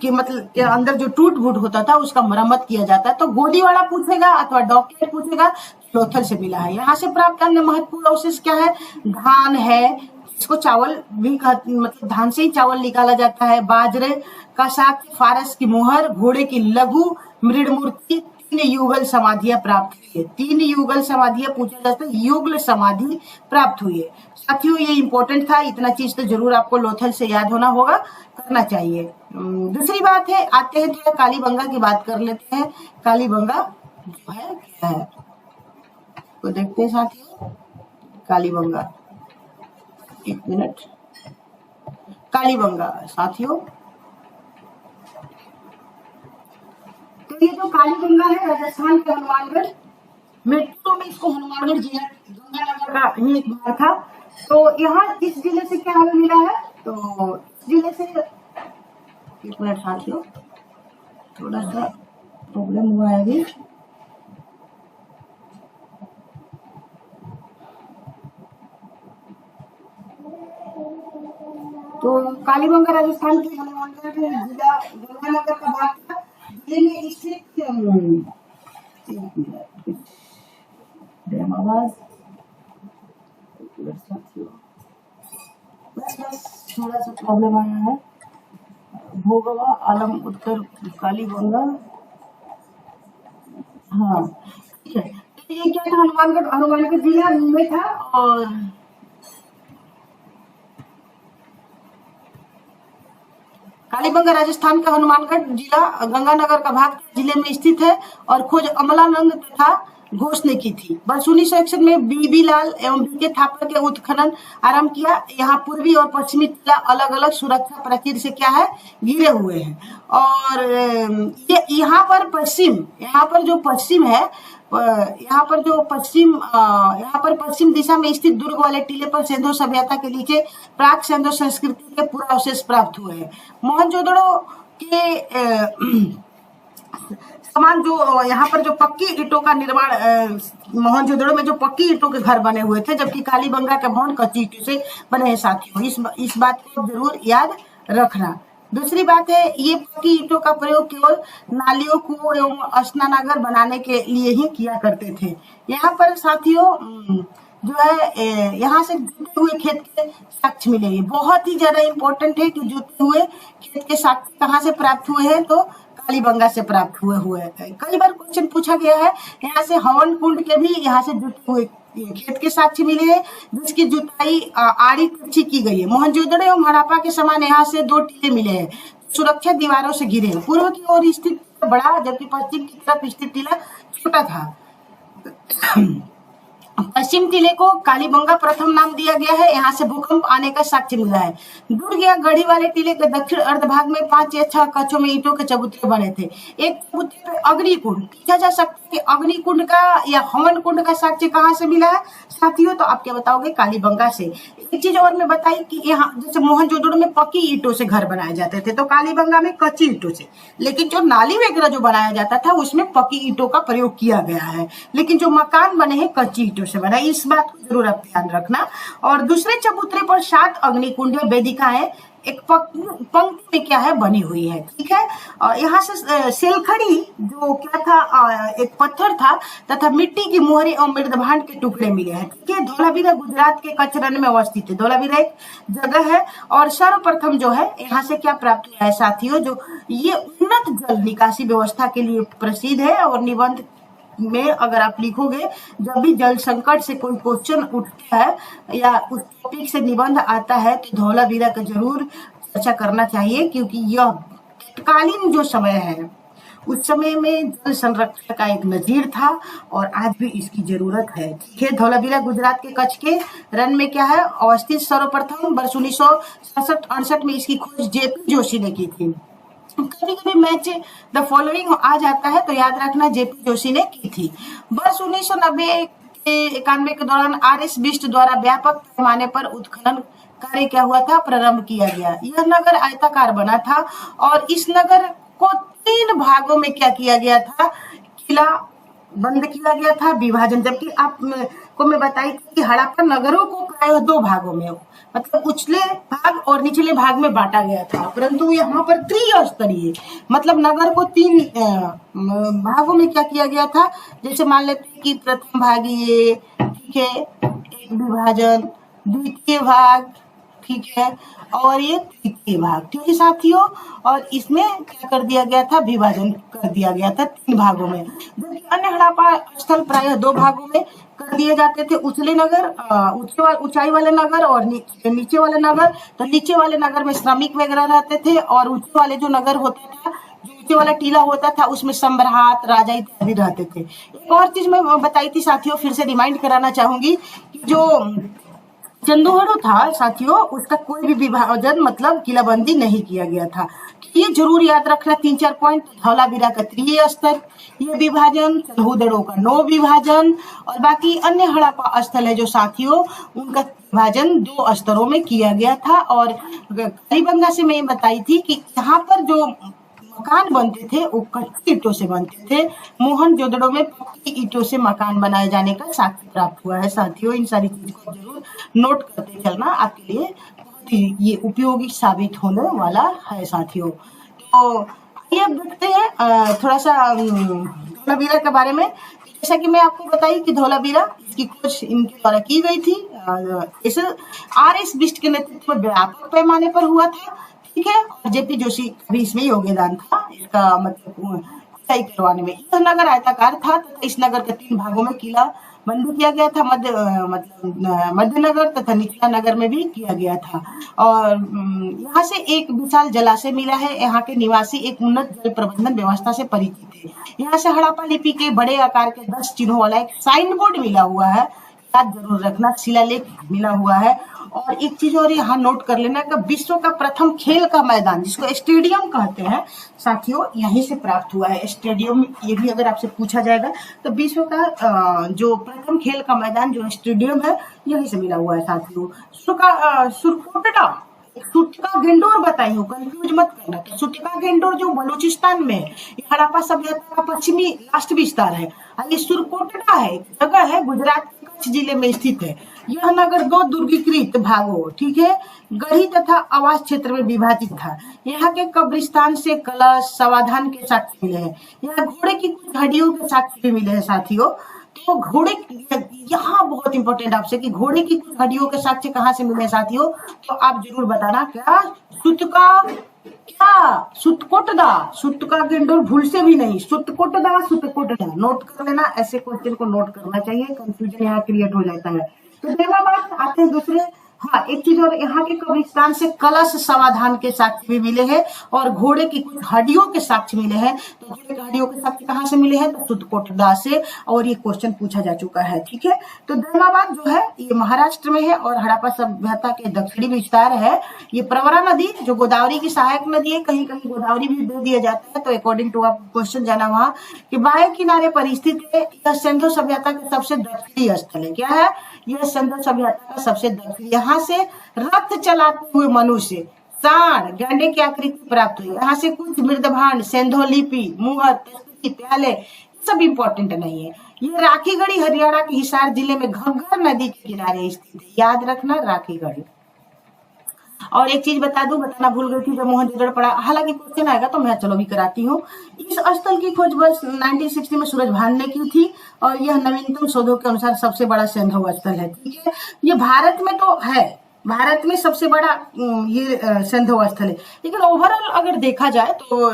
के मतलब के अंदर जो टूट फूट होता था उसका मरम्मत किया जाता है। तो गोदी वाला पूछेगा अथवा डॉकयार्ड पूछेगा, लोथल से मिला है। यहाँ से प्राप्त अन्य महत्वपूर्ण अवशेष क्या है? धान है, इसको चावल भी मतलब धान से ही चावल निकाला जाता है। बाजरे का साग, फारस की मोहर, घोड़े की लघु मृड़ मूर्ति, 3 युगल समाधियां प्राप्त हुई है। 3 युगल समाधियां पूछा जाता है, युगल समाधि प्राप्त हुई है। साथियों ये इंपॉर्टेंट था, इतना चीज तो जरूर आपको लोथल से याद होना होगा, करना चाहिए। दूसरी बात है, आते हैं थोड़ा कालीबंगा की बात कर लेते हैं। कालीबंगा जो है क्या है तो देखते हैं साथियों। कालीबंगा, एक मिनट, कालीबंगा साथियों, तो ये जो कालीबंगा है राजस्थान के हनुमानगढ़ मेट्रो में, इसको हनुमानगढ़ जिला गंगानगर का ही एक भाग था। तो यहाँ इस जिले से क्या हमें मिला है? तो इस जिले से, एक मिनट साथियों, थोड़ा सा प्रॉब्लम हुआ है अभी। तो कालीबंगा राजस्थान के हनुमानगढ़ जिला गंगानगर का भाग था। जिले में स्थित बस थोड़ा सा प्रॉब्लम आया है। भोगवा, आलम, उत्तर कालीबंगा, हाँ ठीक है। ये क्या था? हनुमानगढ़ जिला में था, और कालीबंगा राजस्थान का हनुमानगढ़ जिला गंगानगर का भाग जिले में स्थित है, और खोज अमलानंद तथा घोष ने की थी। वर्ष 1961 में बीबी लाल एवं बीके थापर के उत्खनन आरंभ किया। यहाँ पूर्वी और पश्चिमी टीला अलग अलग सुरक्षा प्राचीर से क्या है, घिरे हुए हैं। और यहाँ पर जो पश्चिम है, यहाँ पर पश्चिम दिशा में स्थित दुर्ग वाले टीले पर सिंधु सभ्यता के नीचे प्राक सिंधु संस्कृति के पूरा अवशेष प्राप्त हुए हैं। मोहनजोदड़ो के समान जो यहाँ पर जो पक्की ईंटों का निर्माण, मोहनजोदड़ो में जो पक्की ईंटों के घर बने हुए थे, जबकि कालीबंगा के भवन कच्ची ईंटों से बने हैं साथियों। इस बात को जरूर याद रखना। दूसरी बात है, ये पक्की ईंटों का प्रयोग केवल नालियों, कुओं एवं स्नानागार बनाने के लिए ही किया करते थे। यहाँ पर साथियों जो है, यहाँ से जुते हुए खेत के साक्ष्य मिलेंगे। बहुत ही ज्यादा इंपॉर्टेंट है कि जुते हुए खेत के साक्ष्य कहाँ से प्राप्त हुए हैं? तो कालीबंगा से प्राप्त हुए हैं। कई बार क्वेश्चन पूछा गया है, यहाँ से हवन कुंड के भी यहाँ से जुटे हुए खेत के साक्ष्य मिले हैं, जिसकी जुताई आड़ी कच्ची की गई है। मोहनजोदड़ो एवं हड़प्पा के समान यहाँ से 2 टीले मिले हैं, सुरक्षा दीवारों से घिरे हैं। पूर्व की ओर स्थित बड़ा, जबकि पश्चिम की तरफ स्थित टीला छोटा था। पश्चिम टीले को कालीबंगा प्रथम नाम दिया गया है। यहाँ से भूकंप आने का साक्ष्य मिला है। दुर्ग या गढ़ी वाले टीले के दक्षिण अर्ध भाग में 5 या 6 कच्छों में ईंटों के चबूतरे बने थे। एक चबूतरे पे अग्निकुंड पूछा जा सकता है कि अग्निकुंड का या हवन कुंड का साक्ष्य कहाँ से मिला है साथियों? तो आप क्या बताओगे? कालीबंगा से। एक चीज और मैं बताई कि यहाँ जैसे मोहनजोदड़ो में पक्की ईंटों से घर बनाए जाते थे, तो कालीबंगा में कच्ची ईंटों से। लेकिन जो नाली वगैरह जो बनाया जाता था उसमें पक्की ईंटों का प्रयोग किया गया है, लेकिन जो मकान बने हैं कच्ची ईंटों से बना। इस बात को जरूर आप ध्यान रखना। और दूसरे चबूतरे पर 7 अग्निकुंड वेदिकाएं एक पंक्ति में क्या है, बनी हुई है। ठीक है, और यहाँ से सेलखड़ी जो क्या था, एक पत्थर था तथा मिट्टी की मोहरी और मृदभांड के टुकड़े मिले हैं। ठीक है, धौलावीरा गुजरात के कच्छ रण में अवस्थित है। धौलावीरा एक जगह है, और सर्वप्रथम जो है यहाँ से क्या प्राप्त हुआ है साथियों, जो ये उन्नत जल निकासी व्यवस्था के लिए प्रसिद्ध है, और निबंध में अगर आप लिखोगे, जब भी जल संकट से कोई क्वेश्चन उठता है या उस टॉपिक से निबंध आता है तो धौलावीरा का जरूर चर्चा करना चाहिए, क्योंकि यह तत्कालीन जो समय है उस समय में जल संरक्षण का एक नजीर था और आज भी इसकी जरूरत है। ठीक है, धौलावीरा गुजरात के कच्छ के रन में क्या है अवस्थित, सर्वप्रथम वर्ष 1967-68 में इसकी खोज जेपी जोशी ने की थी। कभी कभी मैच द फॉलोइंग आ जाता है तो याद रखना जेपी जोशी ने की थी। वर्ष 1990-91 के दौरान RS बिष्ट द्वारा व्यापक पैमाने पर उत्खनन कार्य क्या हुआ था, प्रारंभ किया गया। यह नगर आयताकार बना था और इस नगर को 3 भागों में क्या किया गया था, किला बंद किया गया था, विभाजन। जबकि आपको मैं बताई थी कि हड़प्पा नगरों को प्राय 2 भागों में, मतलब उछले भाग और निचले भाग में बांटा गया था, परंतु यहाँ पर त्रिस्तरीय मतलब नगर को 3 भागों में क्या किया गया था। जैसे मान लेते कि प्रथम भाग ये, ठीक है, एक विभाजन, द्वितीय भाग, ठीक है, और ये तृतीय भाग, ठीक है साथियों। और इसमें क्या कर दिया गया था, विभाजन कर दिया गया था 3 भागों में। जबकि अन्य हड़प्पा स्थल प्रायः 2 भागों में कर दिए जाते थे, उछले नगर, ऊंचाई वाले नगर और नीचे वाले नगर। तो नीचे वाले नगर में श्रमिक वगैरह रहते थे और ऊंचे वाले जो नगर होता था, जो ऊंचे वाला टीला होता था, उसमें सम्राट, राजा इत्यादि रहते थे। एक और चीज मैं बताई थी साथियों, फिर से रिमाइंड कराना चाहूंगी कि जो चंदोहड़ो था साथियों, उसका कोई भी विभाजन मतलब किलाबंदी नहीं किया गया था। ये जरूर याद रखना 3-4 पॉइंट। धौलावीरा का 3 स्तर ये विभाजन, चंदोहड़ो का 9 विभाजन और बाकी अन्य हड़प्पा स्थल है जो साथियों, उनका विभाजन 2 स्तरों में किया गया था। और कालीबंगा से मैं बताई थी कि यहाँ पर जो मकान बनते थे वो कच्ची ईंटों से बनते थे। मोहनजोदड़ो में पक्की ईंटों से मकान बनाए जाने का साक्ष्य प्राप्त हुआ है साथियों। इन सारी चीजों को जरूर नोट करते चलना, आपके लिए बहुत ही ये उपयोगी साबित होने वाला है साथियों। तो आइए अब देखते हैं थोड़ा सा धौलावीरा के बारे में। जैसा कि मैं आपको बताई कि धौलावीरा इसकी खोज इनके द्वारा की गई थी, इस RS बिष्ट के नेतृत्व में व्यापक पैमाने पर हुआ था, ठीक है। और जेपी जोशी का भी इसमें योगदान था, इसका मतलब खुदाई करवाने में। यह नगर आयताकार था तथा इस नगर के 3 भागों में किला बंद किया गया था, मध्य नगर तथा निचला नगर में भी किया गया था। और यहाँ से एक विशाल जलाशय मिला है। यहाँ के निवासी एक उन्नत जल प्रबंधन व्यवस्था से परिचित थे। यहाँ से हड़प्पा लिपि के बड़े आकार के 10 चिन्हों वाला एक साइन बोर्ड मिला हुआ है, याद जरूर रखना, शिलालेख मिला हुआ है। और एक चीज और यहाँ नोट कर लेना कि विश्व का प्रथम खेल का मैदान, जिसको स्टेडियम कहते हैं साथियों, यहीं से प्राप्त हुआ है। स्टेडियम, ये भी अगर आपसे पूछा जाएगा तो विश्व का जो प्रथम खेल का मैदान जो स्टेडियम है, यहीं से मिला हुआ है साथियों। सुरकोटड़ा, सुटका गेंडोर बताई हूँ, कंफ्यूज मत करना। तो सुटका गेंडोर जो बलूचिस्तान में, ये हड़प्पा सभ्यता का पश्चिमी लास्ट विस्तार है। ये सुरकोटड़ा है, जगह है, गुजरात के कच्छ जिले में स्थित है। यह नगर 2 दुर्गीकृत भागों, ठीक है, गढ़ी तथा आवास क्षेत्र में विभाजित था। यहाँ के कब्रिस्तान से कलश, समाधान के साक्ष्य मिले हैं। यहाँ घोड़े की कुछ हड्डियों के साक्ष्य भी मिले हैं साथियों। तो घोड़े, यहाँ बहुत इंपॉर्टेंट आपसे कि घोड़े की कुछ हड्डियों के साक्ष्य कहाँ से मिले साथियों, तो आप जरूर बताना। क्या सुटका, क्या सुटकोटदा, सुटका गेंडोर भूल से भी नहीं, सुटकोटदा, सुटकोटदा नोट कर लेना। ऐसे क्वेश्चन को नोट करना चाहिए, कंफ्यूजन यहाँ क्रिएट हो जाता है। तो देवा बात आते हैं दूसरे। हाँ, एक चीज और, यहाँ के कब्रिस्तान से कलश, समाधान के साक्ष्य भी मिले हैं और घोड़े की कुछ हड्डियों के साक्ष्य मिले हैं। तो घोड़े की हड्डियों के साक्ष्य कहाँ से मिले हैं, तो सुटकोटदा से, और ये क्वेश्चन पूछा जा चुका है, ठीक है। तो धर्माबाद जो है ये महाराष्ट्र में है और हड़प्पा सभ्यता के दक्षिणी विस्तार है। ये प्रवरा नदी जो गोदावरी की सहायक नदी है, कहीं कहीं गोदावरी भी दे दिया जाता है, तो अकॉर्डिंग टू आप क्वेश्चन जाना वहाँ कि बाएं किनारे पर स्थित है। यह सिंधु सभ्यता का सबसे दक्षिणी स्थल है। क्या है, यह सिंधु सभ्यता का सबसे दक्षिणी, यहाँ से रथ चलाते हुए मनुष्य, सांड, गंडे की आकृति प्राप्त हुई। यहाँ से कुछ मृदभांड, सिंधोलिपि, मुहर, तख्ती, प्याले, सब इंपॉर्टेंट नहीं है। ये राखीगढ़ी हरियाणा के हिसार जिले में घग्गर नदी के किनारे स्थित है, याद रखना राखीगढ़ी। और एक चीज बताना भूल गई थी, जब मोहनजोदड़ो पढ़ा, हालांकि क्वेश्चन आएगा तो मैं चलो भी कराती हूँ। इस स्थल की खोज वर्ष 1960 में सूरज भान ने की थी और यह नवीनतम शोधों के अनुसार सबसे बड़ा सिंधु स्थल है, ठीक है। ये भारत में तो है, भारत में सबसे बड़ा ये संधव स्थल है। लेकिन ओवरऑल अगर देखा जाए तो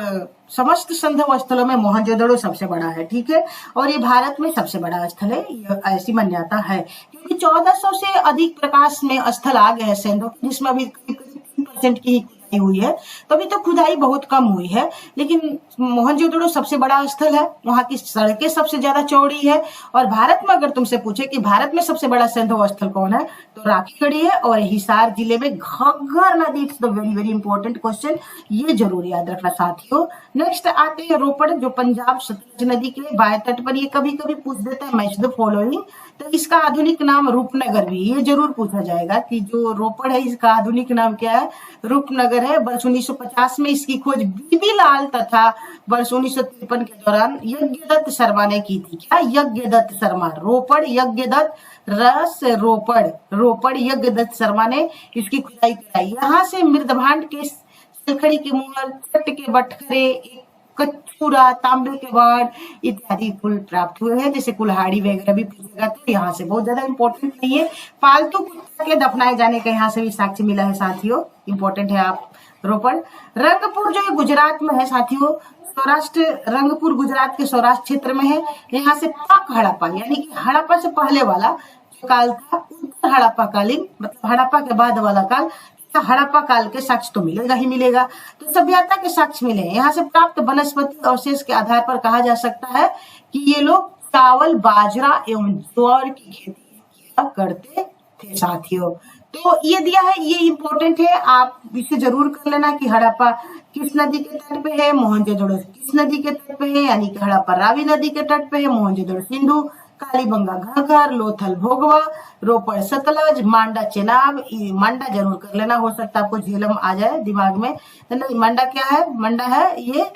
समस्त संधव स्थलों में मोहनजोदड़ो सबसे बड़ा है, ठीक है, और ये भारत में सबसे बड़ा स्थल है, ये ऐसी मान्यता है। क्योंकि 1400 से अधिक प्रकाश में स्थल आ गए हैं संधव, जिसमें अभी 3% की खुदाई हुई है, तो अभी तो खुदाई बहुत कम हुई है। लेकिन मोहनजोदड़ो सबसे बड़ा स्थल है, वहां की सड़कें सबसे ज्यादा चौड़ी है। और भारत में अगर तुमसे पूछे कि भारत में सबसे बड़ा संधव स्थल कौन है, तो राखीगढ़ी है और हिसार जिले में घग्गर नदी। It's the very very important question, ये जरूर याद रखना साथियों। नेक्स्ट आते हैं रोपड़, जो पंजाब सतलुज नदी के बाएं तट पर, ये कभी कभी पूछ देता है मैच द फॉलोइंग, तो इसका आधुनिक नाम रूपनगर भी, ये जरूर पूछा जाएगा कि जो रोपड़ है इसका आधुनिक नाम क्या है, रूपनगर है। वर्ष 1950 में इसकी खोज बीबी लाल तथा वर्ष 1953 के दौरान यज्ञदत्त शर्मा ने की थी। क्या? यज्ञदत्त शर्मा। रोपड़ यज्ञदत्त, रस रोपड़, रोपड़ यज्ञदत्त शर्मा ने इसकी खुदाई कराई। यहाँ से मृदभांड के सिलखड़ी के मोहर, चट के बटखरे, कचूरा, तांबे के बाण इत्यादि फूल प्राप्त हुए हैं। जैसे कुल्हाड़ी वगैरह भी पूछेगा तो यहाँ से बहुत ज्यादा इंपॉर्टेंट नहीं है। पालतू कुत्ते के दफनाए जाने का यहाँ से भी साक्ष्य मिला है साथियों, इंपॉर्टेंट है। आप रोपड़, रंगपुर जो गुजरात में है साथियों, सौराष्ट्र, रंगपुर गुजरात के सौराष्ट्र क्षेत्र में है। यहाँ से पाक हड़प्पा यानी कि हड़प्पा से पहले वाला जो काल था, उत्तर हड़प्पा कालीन, मतलब हड़प्पा के बाद वाला काल, हड़प्पा काल के साक्ष्य तो मिलेगा ही मिलेगा। तो सभ्यता के साक्ष्य मिले। यहाँ से प्राप्त वनस्पति अवशेष के आधार पर कहा जा सकता है कि ये लोग चावल, बाजरा एवं ज्वार की खेती किया करते थे साथियों। तो ये दिया है, ये इंपॉर्टेंट है, आप इसे जरूर कर लेना कि हड़प्पा किस नदी के तट पे है, मोहनजोदड़ो किस नदी के तट पे है, यानी कि हड़प्पा रावी नदी के तट पे है, मोहनजोदड़ो सिंधु, कालीबंगा घाघर, लोथल भोगवा, रोपड़ सतलज, मांडा चेनाब। मांडा जरूर कर लेना, हो सकता है आपको झेलम आ जाए दिमाग में। नहीं, मांडा क्या है? मांडा है ये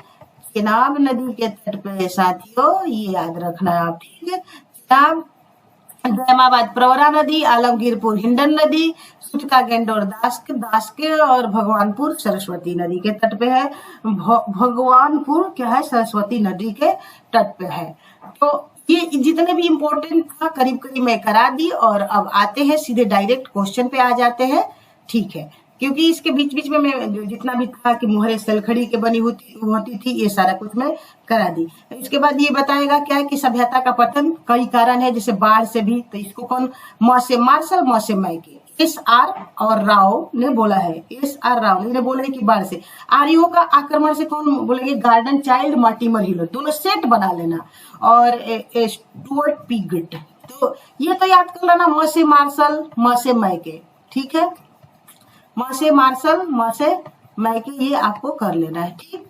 चेनाब नदी के तट पे साथियों, ये याद रखना है आप, ठीक है। चेनाब, जैमाबाद प्रवरा नदी, आलमगीरपुर हिंडन नदी, सुटका गेंडोर दासके और भगवानपुर सरस्वती नदी के तट पे है। भगवानपुर क्या है? सरस्वती नदी के तट पे है। तो ये जितने भी इंपॉर्टेंट था करीब करीब मैं करा दी, और अब आते हैं सीधे डायरेक्ट क्वेश्चन पे आ जाते हैं, ठीक है। क्योंकि इसके बीच बीच में मैं जितना भी था कि मुहरे सलखड़ी के बनी होती थी, ये सारा कुछ मैं करा दी। इसके बाद ये बताएगा क्या है कि सभ्यता का पतन कई कारण है, जैसे बाढ़ से भी, तो इसको कौन? मौसे मार्शल, मौसे मैके, SR और राव ने बोला है, SR राव ने बोला है कि बाढ़ से। आर्यों का आक्रमण से कौन बोलेंगे? गार्डन चाइल्ड, मार्टिमर हिलो, दोनों सेट बना लेना। और स्टुअर्ट पिगट, तो ये तो याद कर लेना, मौसे मार्शल, मौसे मैके, ठीक है। मौसे मार्शल, मौसे मैके, ये आपको कर लेना है, ठीक।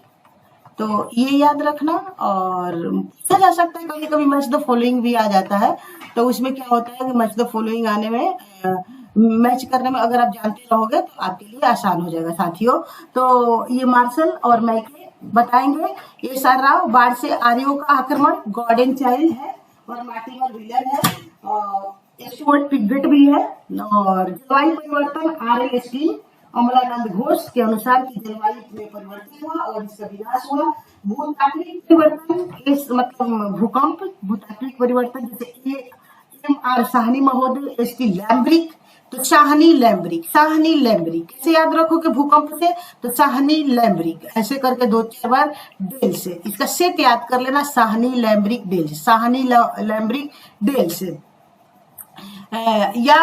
तो ये याद रखना। और पूछा जा सकता है कभी कभी मैच द फॉलोइंग भी आ जाता है, तो उसमें क्या होता है कि मैच द फॉलोइंग आने में, मैच करने में अगर आप जानते रहोगे तो आपके लिए आसान हो जाएगा साथियों। तो ये मार्शल और मैके बताएंगे। ये सारा बाढ़ से आर्यों का आक्रमण, गॉर्डन चाइल्ड है और मार्टिमर विलियम है, और स्टुअर्ट पिगट भी है। और जलवायु परिवर्तन, RL स्टीन, अमलानंद घोष के अनुसार कि जलवायु में परिवर्तन हुआ और इसका विनाश हुआ। भूतात्विक परिवर्तन, इस मतलब भूकंप, भूतात्विक परिवर्तन, जैसे MR साहनी महोदय, ST लैम्ब्रिक, तो साहनी लैम्ब्रिक, साहनी लैम्ब्रिक कैसे याद रखोगे भूकंप से? तो साहनी लैम्ब्रिक ऐसे करके 2-4 बार डेल से, इसका सेट याद कर लेना, साहनी लैम्ब्रिक डेल, साहनी लैम्ब्रिक डेल से। या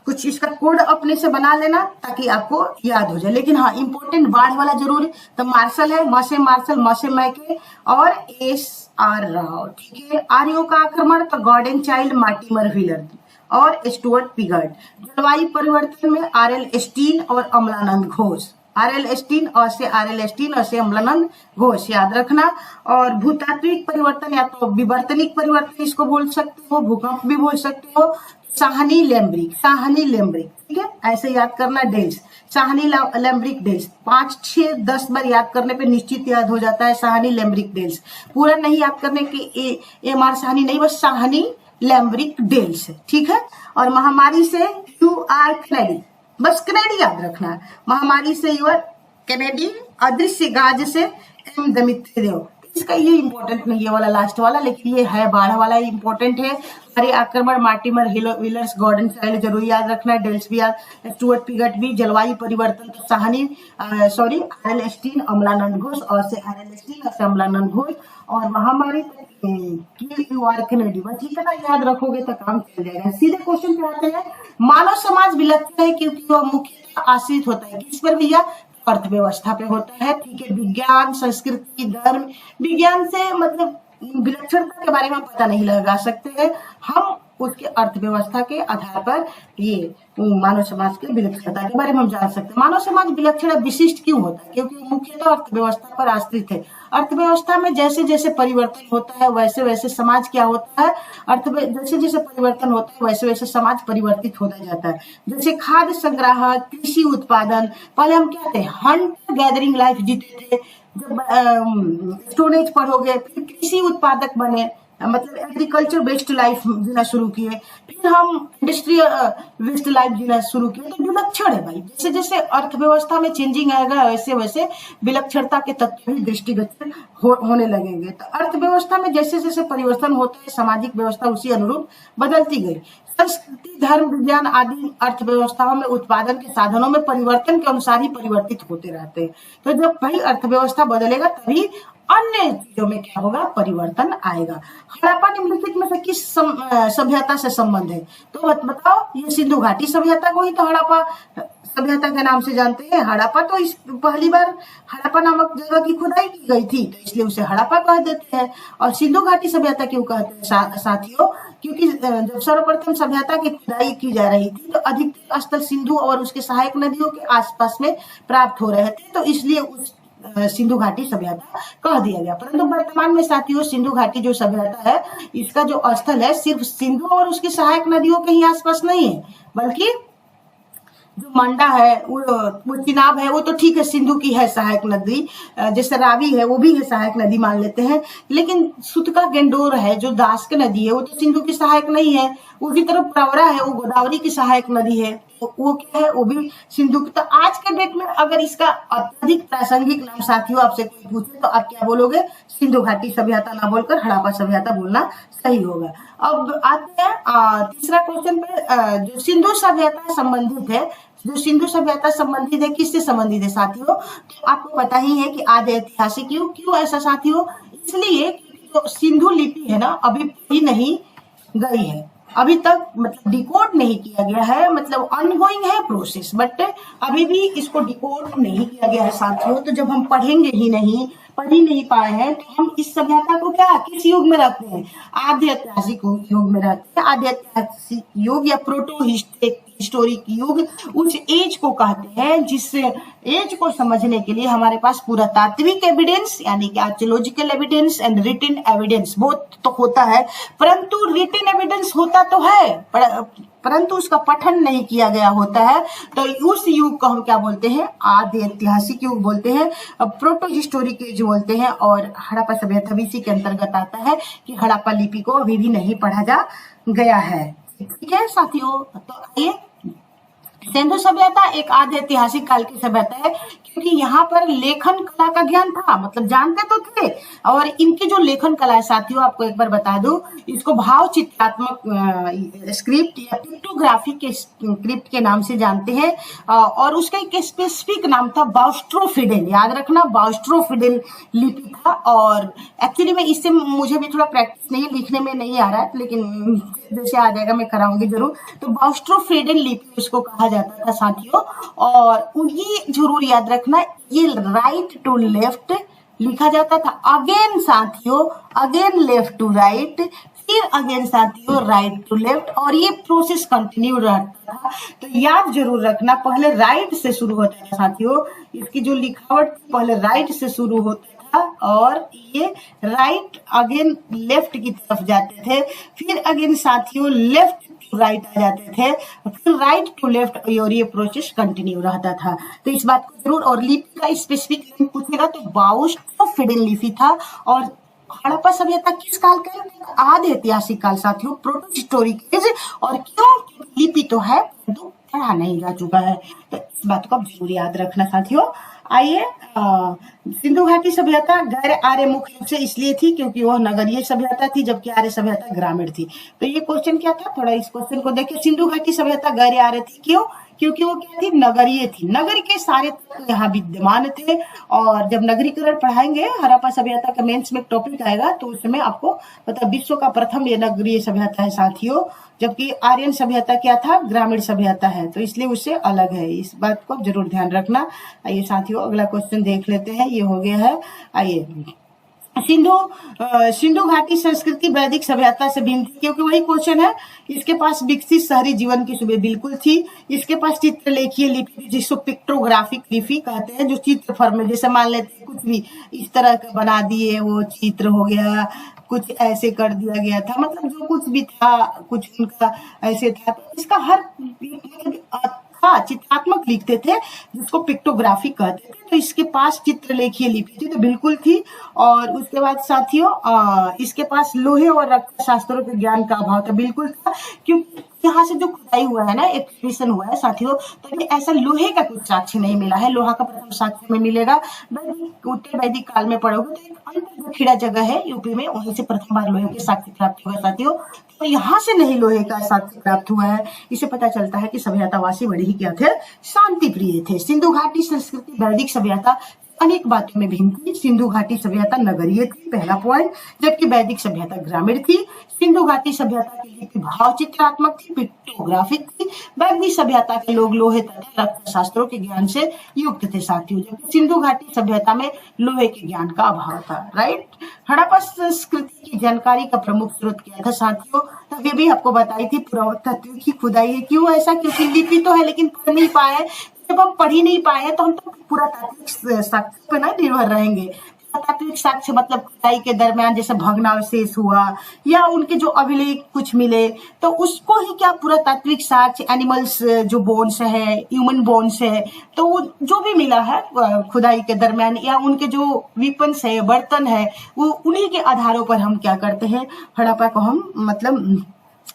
कुछ इसका कोड अपने से बना लेना ताकि आपको याद हो जाए। लेकिन हाँ, इंपॉर्टेंट बाढ़ वाला जरूर है। तो मार्शल है, मौसे मार्शल, मौसे मैके और SR राव, ठीक है। आर्यों का आक्रमण, तो गॉर्डन चाइल्ड, मार्टिमर व्हीलर और स्टुअर्ट पिगट। जलवायु परिवर्तन में RL स्टीन और अमलानंद घोष, RL स्टीन और से RL स्टीन और से अम्लानंद घोष, याद रखना। और भूतात्विक परिवर्तन या तो विवर्तनिक परिवर्तन इसको बोल सकते हो, भूकंप भी बोल सकते हो। साहनी लैम्ब्रिक, साहनी लैम्ब्रिक, ठीक है, ऐसे याद करना। डेल्स, साहनी लैम्ब्रिक डेल्स 5, 6, 10 बार याद करने पे निश्चित याद हो जाता है साहनी लैम्ब्रिक डेल्स। पूरा नहीं याद करने की MR साहनी नहीं, बस साहनी लैम्ब्रिक डेल्स, ठीक है। और महामारी से UR कैनेडी, बस कैनेडी याद रखना। महामारी से UR कैनेडी, अदृश्य गाज से M दमित्रदेव, इसका ये इंपॉर्टेंट नहीं है वाला लास्ट वाला, लेकिन ये है बाढ़ वाला इंपॉर्टेंट है। हरे आक्रमण, मार्टिमर व्हीलर्स, गॉर्डन स्टाइल जरूर याद रखना है। डेल्सबी, स्टुअर्ट पिगटबी, जलवायु परिवर्तन तो साहनी आरएल स्टीन, अमलानंद घोष और से आरएल स्टीन और से अमलानंद घोष, और महामारी केनेडी। बस इतना याद रखोगे तो काम चल जाएगा। सीधे क्वेश्चन पे आते हैं। मानव समाज विलक्षण है क्योंकि वह मुख्यतः आश्रित होता है किस पर भैया? अर्थव्यवस्था पे होता है। ठीक है, विज्ञान, संस्कृति, धर्म। विज्ञान से मतलब विलक्षणता के बारे में पता नहीं लगा सकते हैं हम, उसके अर्थव्यवस्था के आधार पर ये मानव समाज के विलक्षणता के बारे में हम जान सकते हैं। मानव समाज विलक्षण विशिष्ट क्यों होता है? क्योंकि मुख्यतः अर्थव्यवस्था पर आश्रित है। अर्थव्यवस्था में जैसे जैसे परिवर्तन होता है वैसे वैसे समाज क्या होता है? जैसे जैसे परिवर्तन होता है वैसे वैसे समाज परिवर्तित होता जाता है। जैसे खाद्य संग्रह, कृषि उत्पादन, पहले हम क्या थे? हंट गैदरिंग लाइफ जीते थे। जब स्टोन एज पढ़ोगे फिर कृषि उत्पादक बने, मतलब एग्रीकल्चर बेस्ड लाइफ जीना शुरू किए, फिर हम इंडस्ट्रियल बेस्ड लाइफ जीना शुरू किए। तो विलक्षण है भाई। जैसे जैसे अर्थव्यवस्था में चेंजिंग आएगा वैसे वैसे विलक्षणता के तत्व भी दृष्टिगोचर होने लगेंगे। तो अर्थव्यवस्था में जैसे जैसे परिवर्तन होता है सामाजिक व्यवस्था उसी अनुरूप बदलती गई। संस्कृति, धर्म, विज्ञान आदि अर्थव्यवस्थाओं में उत्पादन के साधनों में परिवर्तन के अनुसार ही परिवर्तित होते रहते हैं। तो जब भाई अर्थव्यवस्था बदलेगा तभी अन्य चीजों में क्या होगा? परिवर्तन आएगा। हड़प्पा निम्नलिखित में से किस सभ्यता से संबंध है? तो बताओ, ये सिंधु घाटी सभ्यता को ही तो हड़प्पा सभ्यता के नाम से जानते हैं। हड़प्पा तो इस पहली बार हड़प्पा नामक जगह की खुदाई की गई थी तो इसलिए उसे हड़प्पा कह देते हैं। और सिंधु घाटी सभ्यता क्यों कहते हैं साथियों? क्योंकि जब सर्वप्रथम सभ्यता की खुदाई की जा रही थी तो अधिकतर स्थल सिंधु और उसके सहायक नदियों के आसपास में प्राप्त हो रहे थे, तो इसलिए उस सिंधु घाटी सभ्यता कह दिया गया। परंतु वर्तमान में साथियों सिंधु घाटी जो सभ्यता है इसका जो स्थल है सिर्फ सिंधु और उसकी सहायक नदियों के ही आसपास नहीं है, बल्कि जो मंडा है वो चिनाब है, वो तो ठीक है सिंधु की है सहायक नदी, जैसे रावी है वो भी है सहायक नदी मान लेते हैं। लेकिन सुतका गेंडोर है जो दास की नदी है वो तो सिंधु की सहायक नहीं है। उसी तरह प्रवरा है वो गोदावरी की सहायक नदी है, तो वो क्या है? वो भी सिंधु की। तो आज के डेट में अगर इसका अत्यधिक प्रासंगिक नाम साथियों आपसे कोई पूछे तो आप क्या बोलोगे? सिंधु घाटी सभ्यता ना बोलकर हड़प्पा सभ्यता बोलना सही होगा। अब आते हैं तीसरा क्वेश्चन पे। जो सिंधु सभ्यता संबंधित है, जो सिंधु सभ्यता संबंधित है किससे संबंधित है साथियों? तो आपको पता ही है कि आदि ऐतिहासिक क्यों ऐसा साथियों? इसलिए जो सिंधु लिपि है ना अभी भी नहीं गई है, अभी तक मतलब डिकोड नहीं किया गया है, मतलब ऑनगोइंग है प्रोसेस, बट अभी भी इसको डिकोड नहीं किया गया है साथियों। तो जब हम पढ़ ही नहीं पाए हैं तो हम इस सभ्यता को क्या किस युग में रखते हैं? आद्य ऐतिहासिक युग में रखते हैं। आद्य ऐतिहासिक युग या प्रोटो हिस्टोरिक युग उस एज को कहते हैं जिस एज को समझने के लिए हमारे पास पुरातात्विक एविडेंस यानी कि archaeological evidence and written evidence बहुत तो होता है, परंतु रिटन एविडेंस होता तो है परंतु उसका पठन नहीं किया गया होता है। तो उस युग को हम क्या बोलते हैं? आद्य ऐतिहासिक युग बोलते हैं, प्रोटो हिस्टोरिक एज बोलते हैं। और हड़प्पा सभ्यता भी इसी के अंतर्गत आता है कि हड़प्पा लिपि को अभी भी नहीं पढ़ा जा गया है। ठीक है साथियों, तो आइए सिंधु सभ्यता एक आद्य ऐतिहासिक काल की सभ्यता है क्योंकि यहाँ पर लेखन कला का ज्ञान था, मतलब जानते तो थे। और इनकी जो लेखन कला है साथियों आपको एक बार बता दूं, इसको भाव चित्रात्मक स्क्रिप्ट या पिक्टोग्राफी के स्क्रिप्ट के नाम से जानते हैं। और उसका एक स्पेसिफिक नाम था बाउस्ट्रोफिडेन, याद रखना बाउस्ट्रोफिडेन लिपि था। और एक्चुअली में इससे मुझे भी थोड़ा प्रैक्टिस नहीं, लिखने में नहीं आ रहा है, लेकिन जैसे आ जाएगा मैं कराऊंगी जरूर। तो बाउस्ट्रोफिडेन लिपि उसको कहा जाता था साथियों। और ये जरूर याद रखना, ये राइट टू लेफ्ट लिखा जाता था। अगेन साथियों, अगेन लेफ्ट टू राइट, फिर अगेन साथियों राइट टू लेफ्ट, और ये प्रोसेस कंटिन्यू रहता था। तो याद जरूर रखना, पहले राइट से शुरू होता था साथियों, इसकी जो लिखावट पहले राइट से शुरू होता था और ये राइट अगेन लेफ्ट की तरफ जाते थे, फिर अगेन साथियों लेफ्ट टू राइट आ जाते थे, फिर राइट टू लेफ्ट, और ये प्रोसेस कंटिन्यू रहता था। तो इस बात को जरूर, और लिपि का स्पेसिफिक नेम पूछेगा तो बाउस्ट्रोफिडेन लिपि था। और हड़प्पा सभ्यता किस काल का? आद्य ऐतिहासिक काल साथियों, प्रोटो हिस्टोरिक एज। और क्यों? लिपि तो है परंतु पढ़ा नहीं जा चुका है। तो इस बात को आप जरूर याद रखना साथियों। आइए, सिंधु घाटी सभ्यता गैर आर्य मुख्य रूप से इसलिए थी क्योंकि वह नगरीय सभ्यता थी, जबकि आर्य सभ्यता ग्रामीण थी। तो ये क्वेश्चन क्या था, थोड़ा इस क्वेश्चन को देखिए। सिंधु घाटी सभ्यता गैर आर्य थी, क्यों? क्योंकि वो क्या थी, नगरीय थी। नगर के सारे तत्व यहाँ विद्यमान थे। और जब नगरीकरण पढ़ाएंगे, हड़प्पा सभ्यता का मेंस में टॉपिक आएगा, तो उसमें आपको मतलब विश्व का प्रथम ये नगरीय सभ्यता है साथियों, जबकि आर्यन सभ्यता क्या था, ग्रामीण सभ्यता है, तो इसलिए उससे अलग है। इस बात को जरूर ध्यान रखना। आइए साथियों, अगला क्वेश्चन देख लेते हैं। ये हो गया है। आइए, सिंधु घाटी संस्कृति वैदिक सभ्यता से भिन्न थी, क्योंकि वही क्वेश्चन है। इसके पास विकसित शहरी जीवन की सुविधा बिल्कुल थी। इसके पास चित्रलेखीय लिपि, जिसको पिक्टोग्राफिक लिपि कहते हैं, जो चित्र फॉर्म में, जैसे मान लेते हैं कुछ भी इस तरह का बना दिए, वो चित्र हो गया, कुछ ऐसे कर दिया गया था, मतलब जो कुछ भी था, कुछ उनका ऐसे था। तो इसका हर था, चित्रात्मक लिखते थे, जिसको पिक्टोग्राफिक कहते थे। तो इसके पास चित्रलेखीय लिपि थी, तो बिल्कुल थी। और उसके बाद साथियों, इसके पास लोहे और रक्त शास्त्रों के ज्ञान का अभाव था, बिल्कुल था, क्योंकि यहाँ से जो खुदाई हुआ है ना, एक्सकवेशन हुआ है साथियों, तो ऐसा लोहे का कुछ साक्ष्य नहीं मिला है। लोहा का प्रथम साक्ष्य में मिलेगा उत्तर वैदिक काल में पढ़ोगे, तो एक अंतरखीड़ा जगह है यूपी में, वहीं से प्रथम बार लोहे के साक्ष्य प्राप्त हुआ साथियों। तो यहाँ से नहीं लोहे का साक्ष्य प्राप्त हुआ है। इससे पता चलता है कि सभ्यतावासी बड़े ही क्या थे, शांति प्रिय थे। सिंधु घाटी संस्कृति वैदिक सभ्यता अनेक बातों में भिन्न थी। सिंधु घाटी सभ्यता नगरीय थी, पहला पॉइंट, जबकि वैदिक सभ्यता ग्रामीण थी। सिंधु घाटी सभ्यता की लिपि भाव चित्रात्मक थी, पिक्टोग्राफिक थी। वैदिक सभ्यता के लोग लोहे तथा रक्त शास्त्रों के ज्ञान से युक्त थे साथियों, जबकि सिंधु घाटी सभ्यता में लोहे के ज्ञान का अभाव था। राइट। हड़प्पा संस्कृति की जानकारी का प्रमुख स्रोत क्या था साथियों? तो ये भी आपको बताई थी, पुरातत्व की खुदाई है। क्यों ऐसा? क्योंकि लिपि तो है लेकिन पढ़ नहीं पाए। जब हम पढ़ ही नहीं पाए तो हम तो पुरातात्विक साक्ष्य पर ना निर्भर रहेंगे। पुरातात्विक साक्ष्य मतलब खुदाई के दरमियान जैसे भग्नावशेष हुआ, या उनके जो अभिलेख कुछ मिले, तो उसको ही क्या पुरातात्विक साक्ष्य, एनिमल्स जो बोन्स है, ह्यूमन बोन्स है, तो जो भी मिला है खुदाई के दरमियान, या उनके जो वीपन्स है, बर्तन है, वो उन्हीं के आधारों पर हम क्या करते हैं, हड़प्पा को हम मतलब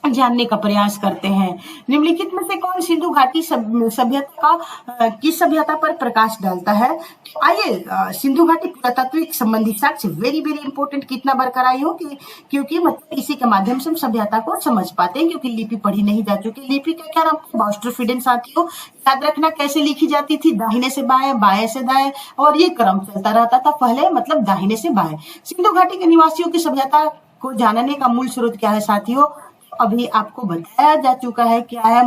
जानने का प्रयास करते हैं। निम्नलिखित में से कौन सिंधु घाटी सभ्यता का किस सभ्यता पर प्रकाश डालता है? तो आइए, सिंधु घाटी पुरातात्विक संबंधी साक्ष्य वेरी वेरी इंपॉर्टेंट, कितना बार कराई हो कि क्योंकि मतलब इसी के माध्यम से हम सभ्यता को समझ पाते हैं, क्योंकि लिपि पढ़ी नहीं जा चुकी। लिपि का क्या नाम था? बाउस्ट्रोफिडेन साथियों। याद रखना कैसे लिखी जाती थी, दाहिने से बाएं, बाएं से दाएं, और ये क्रम चलता रहता था पहले, मतलब दाहिने से बाएं। सिंधु घाटी के निवासियों की सभ्यता को जानने का मूल स्रोत क्या है साथियों? अभी आपको बताया जा चुका है क्या है।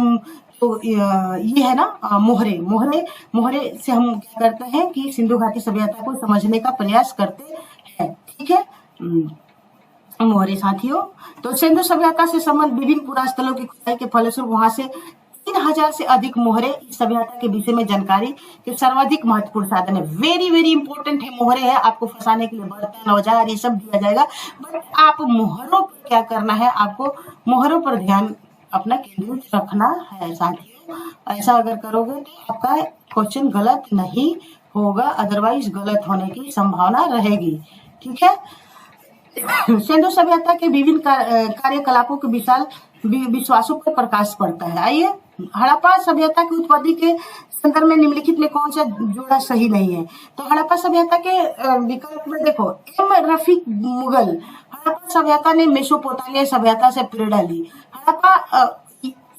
तो ये है ना मोहरे। मोहरे से हम क्या करते हैं कि सिंधु घाटी सभ्यता को समझने का प्रयास करते हैं। ठीक है मोहरे साथियों। तो सिंधु सभ्यता से संबंध विभिन्न पुरास्थलों की खुदाई के फलस्वरूप वहां से 3000 से अधिक मोहरे इस सभ्यता के विषय में जानकारी के सर्वाधिक महत्वपूर्ण साधन है। वेरी वेरी इंपॉर्टेंट है मोहरे है। आपको फंसाने के लिए बर्तन, औजार, ये सब दिया जाएगा, बट आप मोहरों पर क्या करना है, आपको मोहरों पर ध्यान अपना केंद्रित रखना है साथियों। ऐसा अगर करोगे तो आपका क्वेश्चन गलत नहीं होगा, अदरवाइज गलत होने की संभावना रहेगी। ठीक है। सिंधु सभ्यता के विभिन्न कार्यकलापों के विशाल विश्वासों पर प्रकाश पड़ता है। आइए, हड़प्पा सभ्यता की उत्पत्ति के संदर्भ में निम्नलिखित में कौन सा जोड़ा सही नहीं है? तो हड़प्पा सभ्यता के विकल्प में देखो, एम रफीक मुगल, हड़प्पा सभ्यता ने मेसोपोटामिया सभ्यता से प्रेरणा ली। हड़प्पा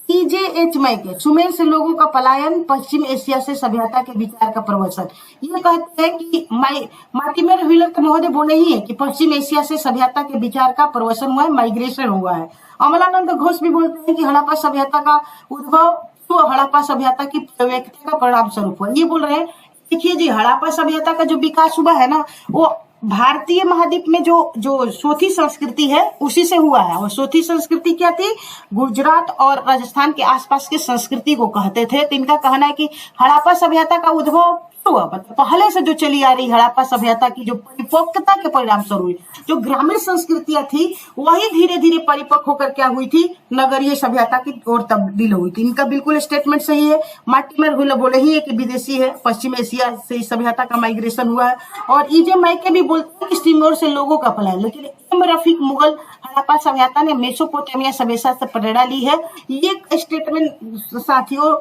EJH मैके, सुमेर से लोगों का पलायन, पश्चिम एशिया से सभ्यता के विचार का प्रवर्तन। ये कहते हैं कि मार्टिमर व्हीलर महोदय बोले ही है कि पश्चिम एशिया से सभ्यता के विचार का प्रवर्तन हुआ है, माइग्रेशन हुआ है। अमलानंद घोष भी बोलते हैं कि हड़प्पा सभ्यता का उद्भव तो हड़प्पा सभ्यता की प्रवृत्ति का परिणाम स्वरूप हुआ। ये बोल रहे हैं, देखिए जी, हड़प्पा सभ्यता का जो विकास हुआ है ना, वो भारतीय महाद्वीप में जो सोथी संस्कृति है उसी से हुआ है। और सोथी संस्कृति क्या थी? गुजरात और राजस्थान के आसपास के संस्कृति को कहते थे। तो इनका कहना है कि हड़प्पा सभ्यता का उद्भव हुआ, मतलब पहले से जो चली आ रही हड़प्पा सभ्यता की जो परिपक्वता के परिणाम स्वरूप जो ग्रामीण संस्कृतियां थी वही धीरे धीरे परिपक्व होकर क्या हुई थी, नगरीय सभ्यता की ओर तब्दील हुई थी। इनका बिल्कुल स्टेटमेंट सही है। मार्टिमर हुल बोले ही है कि विदेशी है, पश्चिम एशिया से इस सभ्यता का माइग्रेशन हुआ है। और ईजे मैके भी बोलते हैं कि तिमोर से लोगों का पलायन। लेकिन एम रफीक मुगल हड़प्पा सभ्यता ने मेसोपोटामिया सभ्यता से प्रेरणा ली है, ये स्टेटमेंट साथियों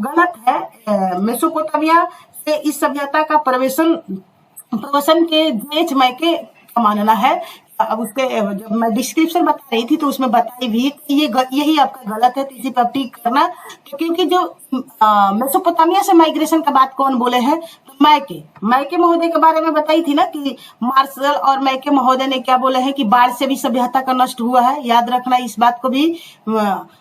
गलत है। मेसोपोटामिया से इस सभ्यता का प्रवसन के जेच मैके का मानना है। अब उसके जब मैं डिस्क्रिप्शन बता रही थी तो उसमें बताई भी कि यही आपका गलत है, तो इसी पर टिक करना। तो क्योंकि जो मेसोपोटामिया से माइग्रेशन का बात कौन बोले हैं, तो मैके महोदय के बारे में बताई थी ना कि मार्शल और मैके महोदय ने क्या बोले हैं कि बाढ़ से भी सभ्यता का नष्ट हुआ है। याद रखना इस बात को भी,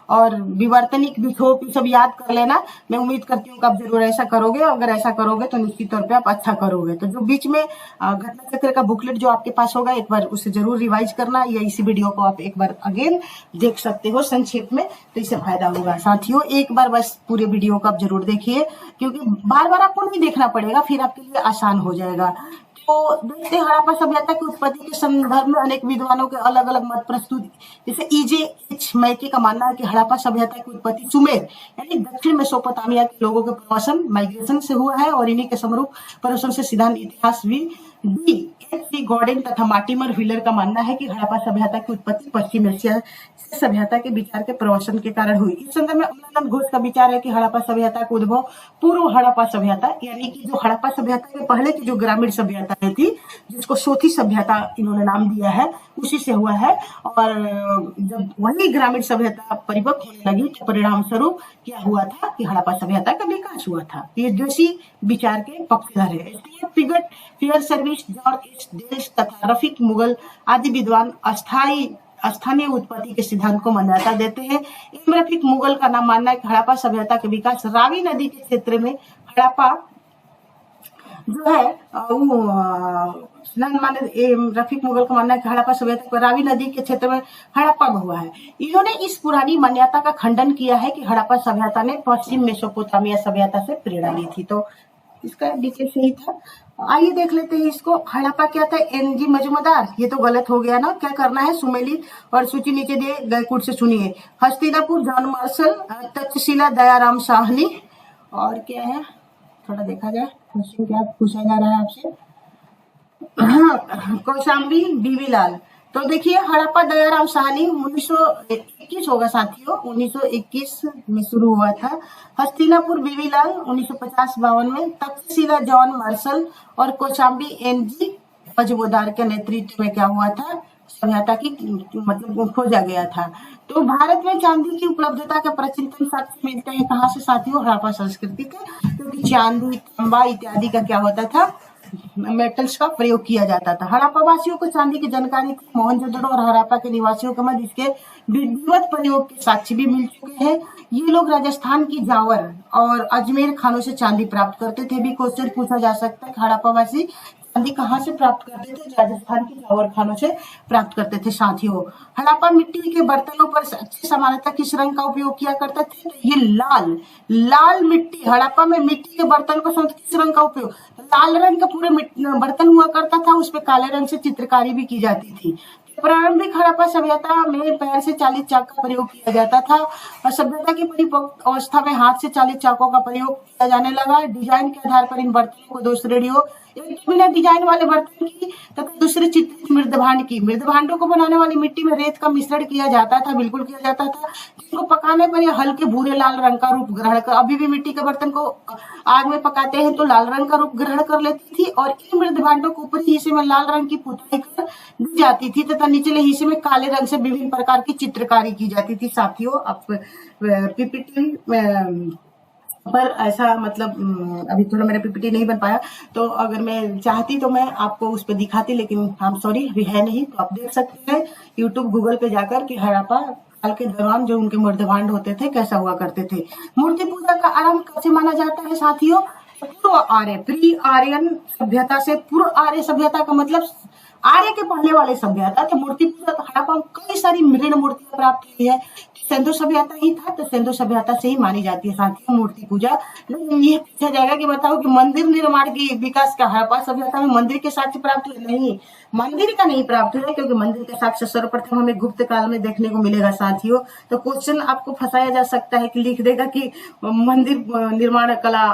और विवर्तनिक विक्षोभ सब याद कर लेना। मैं उम्मीद करती हूँ कि आप जरूर ऐसा करोगे। अगर ऐसा करोगे तो निश्चित तौर पे आप अच्छा करोगे। तो जो बीच में घटना चक्र का बुकलेट जो आपके पास होगा, एक बार उसे जरूर रिवाइज करना, या इसी वीडियो को आप एक बार अगेन देख सकते हो संक्षेप में, तो इससे फायदा होगा। साथियों एक बार बस पूरे वीडियो को आप जरूर देखिए, क्योंकि बार बार आपको नहीं देखना पड़ेगा, फिर आपके लिए आसान हो जाएगा। तो देखते हैं हड़प्पा सभ्यता की उत्पत्ति के संदर्भ में अनेक विद्वानों के अलग अलग मत प्रस्तुत। जैसे ईजे एच मैके का मानना है कि हड़प्पा सभ्यता की उत्पत्ति सुमेर यानी दक्षिण मेसोपोटामिया के लोगों के प्रवासन माइग्रेशन से हुआ है, और इन्हीं के समरूप प्रवसन से सिद्धांत इतिहास भी डी गॉर्डन तथा मार्टिमर व्हीलर का मानना है कि हड़प्पा सभ्यता की उत्पत्ति पश्चिम एशिया से सभ्यता के विचार के प्रवसन के कारण हुई। इस संदर्भ में अमलानंद घोष का विचार है कि हड़प्पा सभ्यता का उद्भव पूर्व हड़प्पा सभ्यता यानी कि जो हड़प्पा सभ्यता के पहले की जो ग्रामीण सभ्यता थी, जिसको सोथी सभ्यता इन्होंने नाम दिया है, उसी से हुआ है। और जब वही ग्रामीण सभ्यता परिपक्व होने लगी तो परिणाम स्वरूप क्या हुआ था कि हड़प्पा सभ्यता का विकास हुआ था। ये जोशी विचार के पक्षधर है। Piggott, Fairservis, George H Dales तथा रफीक मुगल आदि विद्वान स्थानीय उत्पत्ति के सिद्धांत को मान्यता देते हैं। एम रफीक मुगल का नाम मानना है कि हड़प्पा सभ्यता के विकास रावी नदी के क्षेत्र में हड़प्पा जो है रफीक मुगल का मानना है कि हड़प्पा सभ्यता रावी नदी के क्षेत्र में हड़प्पा में हुआ है। इन्होंने इस पुरानी मान्यता का खंडन किया है कि हड़प्पा सभ्यता ने पश्चिम मेसोपोटामिया सभ्यता से प्रेरणा ली थी। तो इसका डिटेल सही था। आइए देख लेते हैं इसको। हड़प्पा क्या था, एनजी मजूमदार, ये तो गलत हो गया ना। क्या करना है, सुमेलित और सूची नीचे दिए गैकुट से सुनिए। हस्तिनापुर जॉन मार्शल, तक्षशिला दयाराम साहनी, और क्या है थोड़ा देखा जाए क्वेश्चन क्या पूछा जा रहा है आपसे। हाँ, कौशाम्बी बीवीलाल। तो देखिए हड़प्पा दयाराम साहनी 1921 होगा साथियों, 1921 में शुरू हुआ था। हस्तिनापुर बीवीलाल 1950-52 में। तक्षशिला जॉन मार्शल और कौशाम्बी एनजी मजूमदार के नेतृत्व में क्या हुआ था, सभ्यता की मतलब खोजा गया था। तो भारत में चांदी की उपलब्धता के प्राचीनतम साक्ष्य मिलते हैं कहाँ से साथियों, हड़प्पा संस्कृति के, क्योंकि चांदी, तांबा इत्यादि का क्या होता था, मेटल्स का प्रयोग किया जाता था। हड़प्पा वासियों को चांदी की जानकारी थी। मोहनजोदड़ो और हड़प्पा के निवासियों के मध्य इसके विधिवत प्रयोग के साक्ष्य भी मिल चुके हैं। ये लोग राजस्थान की जावर और अजमेर खानों से चांदी प्राप्त करते थे। भी क्वेश्चन पूछा जा सकता है कि हड़प्पा वासी चांदी कहाँ से प्राप्त करते थे, राजस्थान के जावर खानों से प्राप्त करते थे। साथियों हड़प्पा मिट्टी के बर्तनों पर सामान्यतः किस रंग का उपयोग किया करते थे, ये लाल मिट्टी। हड़प्पा में मिट्टी के बर्तन को किस रंग का उपयोग, लाल रंग का पूरे बर्तन हुआ करता था, उस पे काले रंग से चित्रकारी भी की जाती थी। प्रारंभिक हड़प्पा सभ्यता में पैर से चालित चाक का प्रयोग किया जाता था, और सभ्यता की परिपक्व अवस्था में हाथ से चालित चाकों का प्रयोग किया जाने लगा। डिजाइन के आधार पर इन बर्तनों को दो श्रेणियों, एक बिना डिजाइन वाले बर्तन की तथा दूसरे चित्रित मृदभांड की। मृदभांडों को बनाने वाली मिट्टी में रेत का मिश्रण किया जाता था, बिल्कुल किया जाता था, जिसको पकाने पर यह हल्के भूरे लाल रंग का रूप ग्रहण कर, अभी भी मिट्टी के बर्तन को आग में पकाते हैं तो लाल रंग का रूप ग्रहण कर लेती थी। और इन मृदभांडों को ऊपरी हिस्से में लाल रंग की पुताई कर दी जाती थी तथा निचले हिस्से में काले रंग से विभिन्न प्रकार की चित्रकारी की जाती थी। साथियों आप पीपीटी पर ऐसा मतलब अभी थोड़ा मेरा पीपीटी नहीं बन पाया, तो अगर मैं चाहती तो मैं आपको उस पर दिखाती, लेकिन आई एम सॉरी अभी है नहीं। तो आप देख सकते हैं यूट्यूब गूगल पे जाकर कि हड़प्पा काल के दौरान जो उनके मृदभांड होते थे कैसा हुआ करते थे। मूर्ति पूजा का आरंभ कैसे माना जाता है साथियों, पूर्व आर्य प्री आर्यन सभ्यता से। पूर्व आर्य सभ्यता का मतलब आर्य के पहले वाले सभ्यता तो मूर्ति पूजा हड़प्पा में कई सारी मृण मूर्तियां प्राप्त हुई है। सिंधु सभ्यता ही था तो सिंधु सभ्यता से ही मानी जाती है साथियों मूर्ति पूजा। लेकिन ये पूछा जाएगा कि बताओ कि मंदिर निर्माण की विकास का हड़प्पा सभ्यता में मंदिर के साक्ष्य प्राप्त हुए? नहीं, मंदिर का नहीं प्राप्त हुआ, क्योंकि मंदिर के साक्ष्य सर्वप्रथम हमें गुप्त काल में देखने को मिलेगा साथियों। तो क्वेश्चन आपको फंसाया जा सकता है कि लिख देगा कि मंदिर निर्माण कला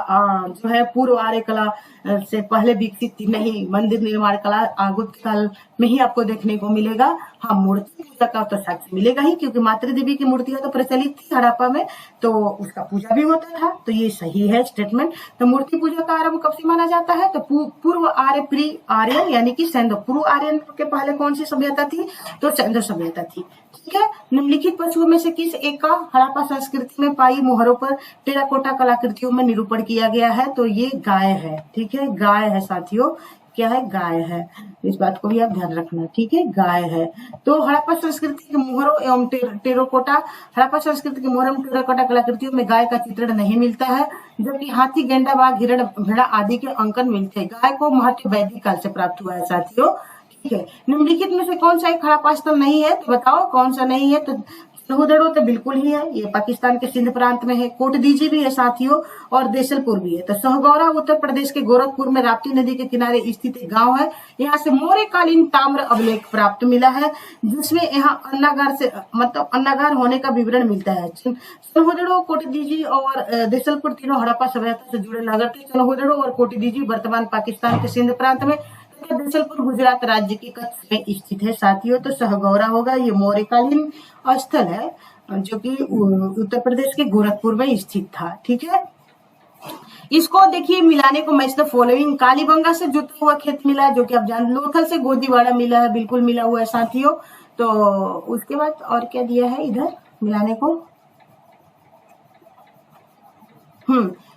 जो है पूर्व आर्य कला से पहले विकसित थी। नहीं, मंदिर निर्माण कला गुप्त काल में ही आपको देखने को मिलेगा। हाँ, मूर्ति पूजा का तो साक्ष्य मिलेगा ही, क्योंकि मातृ देवी की मूर्तियां तो प्रचलित थी हड़प्पा में, तो उसका पूजा भी होता था। तो ये सही है स्टेटमेंट। तो मूर्ति पूजा का आरंभ कब से माना जाता है? तो पूर्व आर्य प्री आर्यन यानी कि सिंधु। पूर्व आर्यन के पहले कौन सी सभ्यता थी? तो सिंधु सभ्यता थी। ठीक है। निम्नलिखित पशुओं में से किस एक का हड़प्पा संस्कृति में पाई मोहरों पर टेराकोटा कलाकृतियों में निरूपण किया गया है? तो ये गाय है। ठीक है, गाय है साथियों। क्या है? गाय है। इस बात को भी आप ध्यान रखना। ठीक है, गाय है। तो हड़प्पा संस्कृति के मोहरों एवं टेराकोटा हड़प्पा संस्कृति के मोहरों एवं टेराकोटा कलाकृतियों में गाय का चित्रण नहीं मिलता है, जबकि हाथी, गेंडा, बाघ, हिरण, भेड़ा आदि के अंकन मिलते हैं। गाय को महत्व वैदिक काल से प्राप्त हुआ है साथियों। ठीक है। निम्नलिखित में से कौन सा एक हड़प्पा स्थल नहीं है? तो बताओ कौन सा नहीं है? तो सहुदड़ो तो बिल्कुल ही है, ये पाकिस्तान के सिंध प्रांत में है। कोटदीजी भी है साथियों, और देसलपुर भी है। तो सहगौरा उत्तर प्रदेश के गोरखपुर में राप्ती नदी के किनारे स्थित एक गांव है। यहाँ से मौर्यकालीन ताम्र अभिलेख प्राप्त मिला है, जिसमें यहाँ अन्नागार से मतलब अन्नागार होने का विवरण मिलता है। सहुदड़ो, कोटदीजी और देसलपुर तीनों हड़प्पा सभ्यता से जुड़े नगर थे। सहुदड़ो और कोटदीजी वर्तमान पाकिस्तान के सिंध प्रांत में, देसलपुर गुजरात राज्य के कच्छ में स्थित है साथियों। तो सहगौरा होगा, ये मौर्यकालीन स्थल है जो कि उत्तर प्रदेश के गोरखपुर में स्थित था। ठीक है। इसको देखिए मिलाने को मैच द फॉलोइंग। कालीबंगा से जुता हुआ खेत मिला है, जो कि आप जान। लोथल से गोदीवाड़ा मिला है, बिल्कुल मिला हुआ है साथियों। तो उसके बाद और क्या दिया है इधर मिलाने को?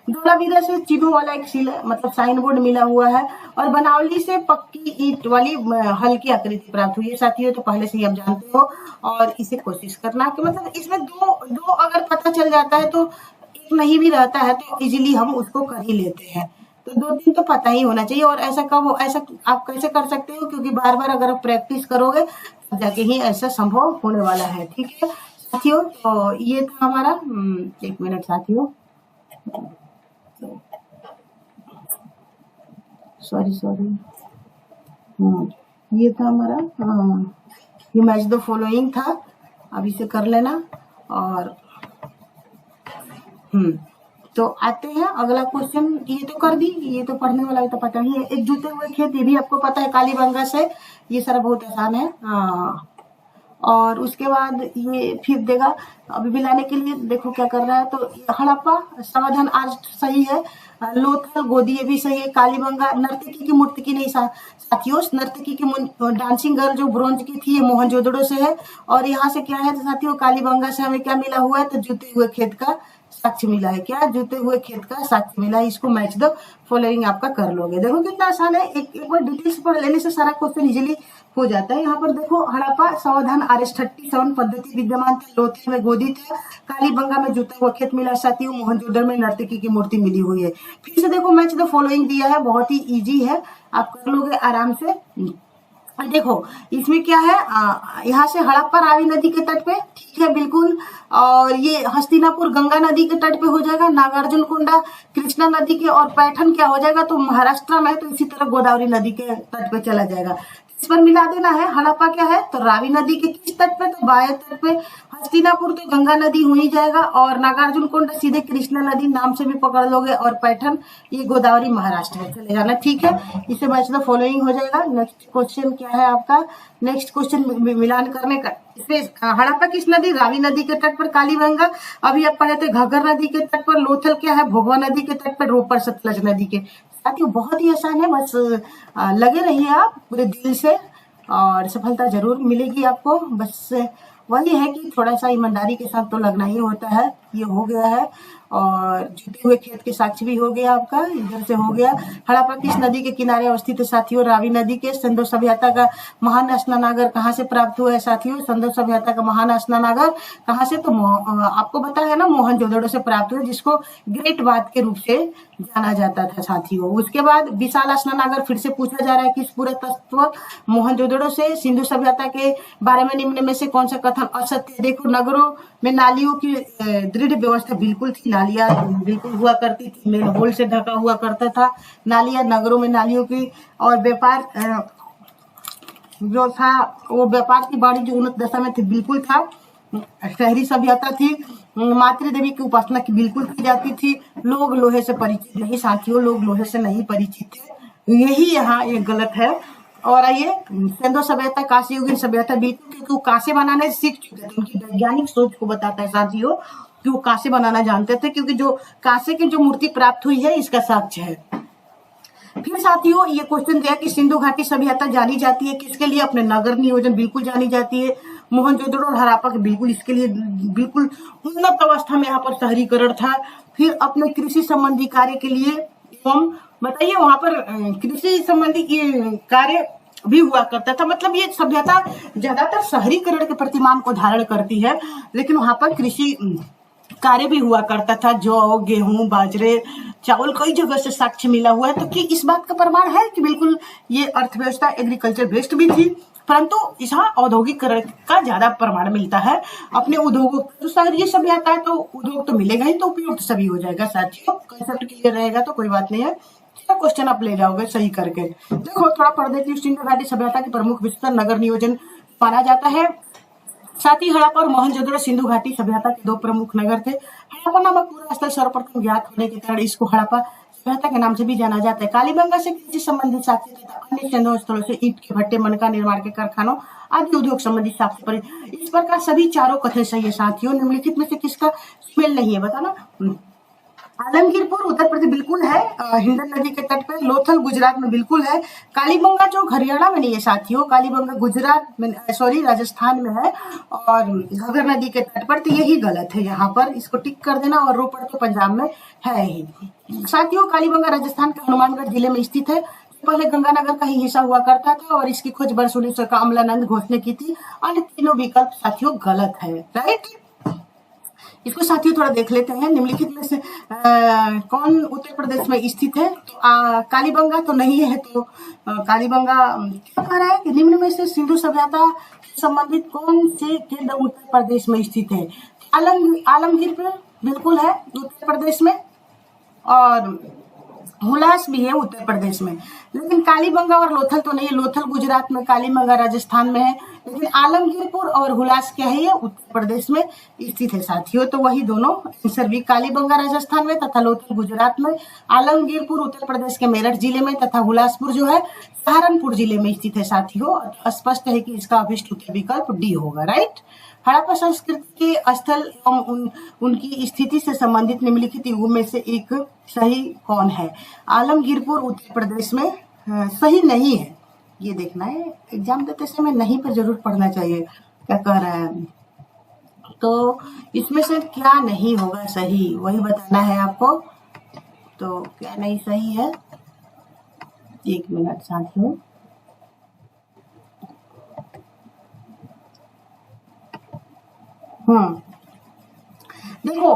धोलावीरा से चिन्हों वाला एक मतलब साइन बोर्ड मिला हुआ है, और बनावली से पक्की ईंट वाली हल्की आकृति प्राप्त हुई है साथियों। तो पहले से ही आप जानते हो, और इसे कोशिश करना कि मतलब इसमें दो अगर पता चल जाता है तो एक नहीं भी रहता है तो इजीली हम उसको कर ही लेते हैं। तो 2-3 तो पता ही होना चाहिए। और ऐसा आप कैसे कर सकते हो? क्योंकि बार बार अगर आप प्रैक्टिस करोगे तो जाके ही ऐसा संभव होने वाला है। ठीक है साथियों। तो ये था हमारा 1 मिनट साथियों, सॉरी ये था हमारा ये मैच द फॉलोइंग था। अब इसे कर लेना। और तो आते हैं अगला क्वेश्चन। ये तो कर दी, ये तो पढ़ने वाला है तो पता ही है। एक जुते हुए खेत, ये भी आपको पता है, कालीबंगा से। ये सारा बहुत आसान है। और उसके बाद ये फिर देगा अभी मिलाने के लिए। देखो क्या कर रहा है। तो हड़प्पा समाधान आज सही है। लोथल गोदी ये भी सही है। कालीबंगा नर्तकी की मूर्ति की नहीं साथियों, नर्तकी की डांसिंग गर्ल जो ब्रोंज की थी, ये मोहनजोदड़ो से है। और यहाँ से क्या है साथियों? कालीबंगा से हमें क्या मिला हुआ है? तो जुते हुए खेत का साक्ष्य मिला है। क्या? जुते हुए खेत का साक्ष्य मिला है। इसको मैच द फॉलोइंग आपका कर लोगे। देखो कितना आसान है। एक बार डिटेल्स पढ़ लेने से सारा क्वेश्चन इजीली हो जाता है। यहाँ पर देखो हड़प्पा समाधान RS-37 पद्धति विद्यमान थी। लोथल में गोदी था, कालीबंगा में जुता हुआ खेत मिला साथियों, मोहनजोदड़ो में नर्तकी की मूर्ति मिली हुई है। फिर से देखो मैच द फॉलोइंग दिया है, बहुत ही इजी है, आप कर लोगे आराम से। देखो इसमें क्या है, यहाँ से हड़प्पा रावी नदी के तट पे, ठीक है बिल्कुल। और ये हस्तिनापुर गंगा नदी के तट पे हो जाएगा, नागार्जुन कोंडा कृष्णा नदी के, और पैठन क्या हो जाएगा? तो महाराष्ट्र में है, तो इसी तरह गोदावरी नदी के तट पे चला जाएगा। इस पर मिला देना है। हड़प्पा क्या है? तो रावी नदी के किस तट पे? तो बाएं तट पे। हस्तिनापुर तो गंगा नदी हो ही जाएगा, और नागार्जुन कोंडा सीधे कृष्णा नदी नाम से भी पकड़ लोगे, और पैठन ये गोदावरी महाराष्ट्र में चले जाना। ठीक है, इससे मैच द फॉलोइंग हो जाएगा। नेक्स्ट क्वेश्चन क्या है आपका? नेक्स्ट क्वेश्चन मिलान करने का। इसमें हड़प्पा किस नदी? रावी नदी के तट पर। कालीबंगा अभी आप पढ़े थे घग्गर नदी के तट पर। लोथल क्या है? भोगवा नदी के तट पर। रोपर सतलज नदी के। साथियों बहुत ही आसान है, बस लगे रहिए आप पूरे दिल से, और सफलता जरूर मिलेगी आपको। बस वही है कि थोड़ा सा ईमानदारी के साथ तो लगना ही होता है। ये हो गया है। और जुते हुए खेत के साक्ष्य भी हो गया आपका, इधर से हो गया। हड़प्पा किस नदी के किनारे अवस्थित है साथियों? रावी नदी के। सिंधु सभ्यता का महान स्नानागार कहाँ से प्राप्त हुआ है साथियों? सिंधु सभ्यता का महान स्नानागार कहाँ से? तो आपको पता है ना, मोहनजोदड़ो से प्राप्त हुआ, जिसको ग्रेट बाथ के रूप से जाना जाता था साथियों। उसके बाद विशाल स्नानागार फिर से पूछा जा रहा है किस पुरातत्व? मोहनजोदड़ो से। सिंधु सभ्यता के बारे में निम्न में से कौन सा कथन असत्य है? देखो, नगरों में नालियों की दृढ़ व्यवस्था बिल्कुल थी, नालियां बिल्कुल हुआ करती थी, मेन होल से ढका हुआ करता था नालियां, नगरों में नालियों की। और व्यापार जो था वो व्यापार की बाड़ी जो उन्नत दशा में थी बिल्कुल था। शहरी सभ्यता थी, मातृ देवी की उपासना की बिल्कुल की जाती थी। लोग लोहे से परिचित नहीं साथियों, लोग लोहे से नहीं परिचित थे, यही यहाँ ये गलत है। और आइए, सिंधु सभ्यता कांस्य युगीन सभ्यता बिल्कुल, क्योंकि वो कांसे बनाने सीख चुके थे, उनकी वैज्ञानिक सोच को बताता है साथियों कि वो कांसे बनाना जानते थे, क्योंकि जो कांसे की जो मूर्ति प्राप्त हुई है इसका साक्ष्य है। फिर साथियों ये क्वेश्चन दिया कि सिंधु घाटी सभ्यता जानी जाती है किसके लिए? अपने नगर नियोजन बिल्कुल जानी जाती है। मोहनजोदड़ो और हड़प्पा के बिल्कुल इसके लिए बिल्कुल उन्नत अवस्था में यहाँ पर शहरीकरण था। फिर अपने कृषि संबंधी कार्य के लिए एवं बताइए वहां पर कृषि संबंधी कार्य भी हुआ करता था। मतलब ये सभ्यता ज्यादातर शहरीकरण के प्रतिमान को धारण करती है, लेकिन वहां पर कृषि कार्य भी हुआ करता था। जौ, गेहूं, बाजरे, चावल कई जगह से साक्ष्य मिला हुआ है, तो कि इस बात का प्रमाण है कि बिल्कुल ये अर्थव्यवस्था एग्रीकल्चर बेस्ड भी थी, परंतु यहाँ औद्योगिकरण का ज्यादा प्रमाण मिलता है। अपने उद्योगों तो शहरी सभ्यता है तो उद्योग तो मिलेगा ही, तो उपयुक्त सभी हो जाएगा साथियों। कंसेप्ट क्लियर रहेगा तो कोई बात नहीं है, क्वेश्चन आप ले जाओगे सही करके। देखो थोड़ा पढ़ देती हूँ। सिंधु घाटी सभ्यता के प्रमुख विस्तार नगर नियोजन माना जाता है। साथ ही हड़प्पा और मोहनजोदड़ो सिंधु घाटी सभ्यता के दो प्रमुख नगर थे। हड़प्पा नामक पूरा स्थल सर्वप्रथम ज्ञात होने के कारण इसको हड़प्पा सभ्यता के नाम से भी जाना जाता है। कालीबंगा से कृषि संबंधित साक्ष्य तथा अन्य सिंधु स्थलों से ईंट के भट्टे, मनका निर्माण के कारखानों आदि उद्योग संबंधी साक्ष्य पर इस प्रकार सभी चारों कथन सही है साथियों। निम्नलिखित में से किसका मेल नहीं है बताना? आलमगीरपुर उत्तर प्रदेश बिल्कुल है, हिंडन नदी के तट पे। लोथल गुजरात में बिल्कुल है। कालीबंगा जो हरियाणा में नहीं है साथियों, कालीबंगा गुजरात में, सॉरी राजस्थान में है, और घग्गर नदी के तट पर, तो यही गलत है यहाँ पर, इसको टिक कर देना। और रोपड़ तो पंजाब में है ही साथियों। कालीबंगा राजस्थान के हनुमानगढ़ जिले में स्थित है। पहले गंगानगर का ही हिस्सा हुआ करता था और इसकी खोज वर्ष 1900 का अमलानंद घोष ने की थी। अन्य तीनों विकल्प साथियों गलत है, राइट। इसको साथियों थोड़ा देख लेते हैं। निम्नलिखित में से कौन उत्तर प्रदेश में स्थित है? तो कालीबंगा तो नहीं है, तो कालीबंगा क्या कह रहा है कि निम्न में से सिंधु सभ्यता संबंधित कौन से केंद्र उत्तर प्रदेश में स्थित है? आलमगीरपुर बिल्कुल है उत्तर प्रदेश में, और हुलास भी है उत्तर प्रदेश में। लेकिन कालीबंगा और लोथल तो नहीं है। लोथल गुजरात में, कालीबंगा राजस्थान में है, लेकिन आलमगीरपुर और हुलास क्या है? ये उत्तर प्रदेश में स्थित है साथियों। तो वही दोनों आंसर भी, कालीबंगा राजस्थान में तथा लोथल गुजरात में, आलमगीरपुर उत्तर प्रदेश के मेरठ जिले में तथा हुलासपुर जो है सहारनपुर जिले में स्थित है साथियों। स्पष्ट है कि इसका अभिष्ट उत्तर विकल्प डी होगा, राइट। हड़प्पा संस्कृति के स्थल एवं उनकी स्थिति से संबंधित निम्नलिखित युगों में से एक सही कौन है? आलमगीरपुर उत्तर प्रदेश में सही नहीं है, ये देखना है। एग्जाम देते समय नहीं पर जरूर पढ़ना चाहिए क्या कह रहा है। तो इसमें से क्या नहीं होगा सही, वही बताना है आपको। तो क्या नहीं सही है, एक मिनट साथियों। देखो,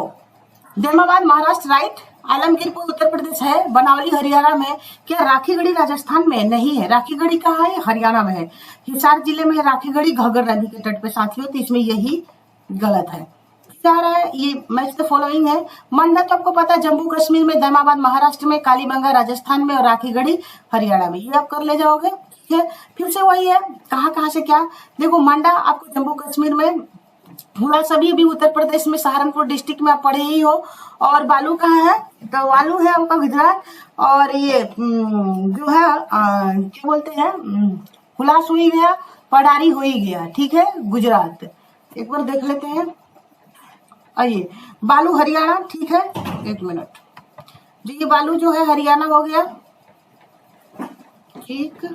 धर्माबाद महाराष्ट्र राइट, आलमगीरपुर उत्तर प्रदेश है, बनावली हरियाणा में, क्या राखीगढ़ी राजस्थान में? नहीं है। राखीगढ़ी कहाँ है? हरियाणा में है, हिसार जिले में राखीगढ़ी घग्गर नदी के तट पे साथियों। तो इसमें यही गलत है। क्या रहा है ये? मैच द फॉलोइंग है। मंडा तो आपको पता है जम्मू कश्मीर में, धर्माबाद महाराष्ट्र में, कालीबंगा राजस्थान में और राखीगढ़ी हरियाणा में, ये आप कर ले जाओगे। ठीक है, फिर से वही है, कहाँ से क्या। देखो, मंडा आपको जम्मू कश्मीर में, हुआ सभी भी उत्तर प्रदेश में, सहारनपुर डिस्ट्रिक्ट में आप पढ़े ही हो। और बालू कहाँ है? तो बालू है आपका गुजरात। और ये जो है क्या बोलते हैं, हुलास हो ही गया, पडारी हो ही गया, ठीक है, गुजरात। एक बार देख लेते हैं। आइए, बालू हरियाणा, ठीक है, एक मिनट जी। ये बालू जो है हरियाणा हो गया, ठीक।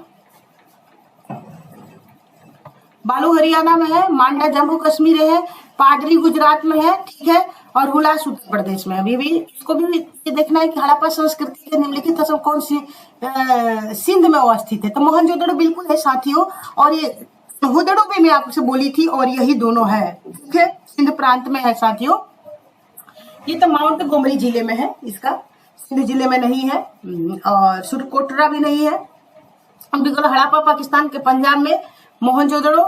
बालू हरियाणा में है, मांडा जम्मू कश्मीर है, पाडरी गुजरात में है, ठीक है, और हुलास उत्तर प्रदेश में। अभी भी इसको भी देखना है कि हड़प्पा संस्कृति के निम्नलिखित असम कौन सी सिंध में अवस्थित है। तो मोहनजोदड़ो बिल्कुल है साथियों, और ये हुदड़ो भी मैं आपसे बोली थी, और यही दोनों है, ठीक है, सिंध प्रांत में है साथियों। ये तो माउंट गोमरी जिले में है, इसका सिंध जिले में नहीं है, और सुरकोटरा भी नहीं है। बिल्कुल हड़प्पा पाकिस्तान के पंजाब में, मोहनजोदड़ो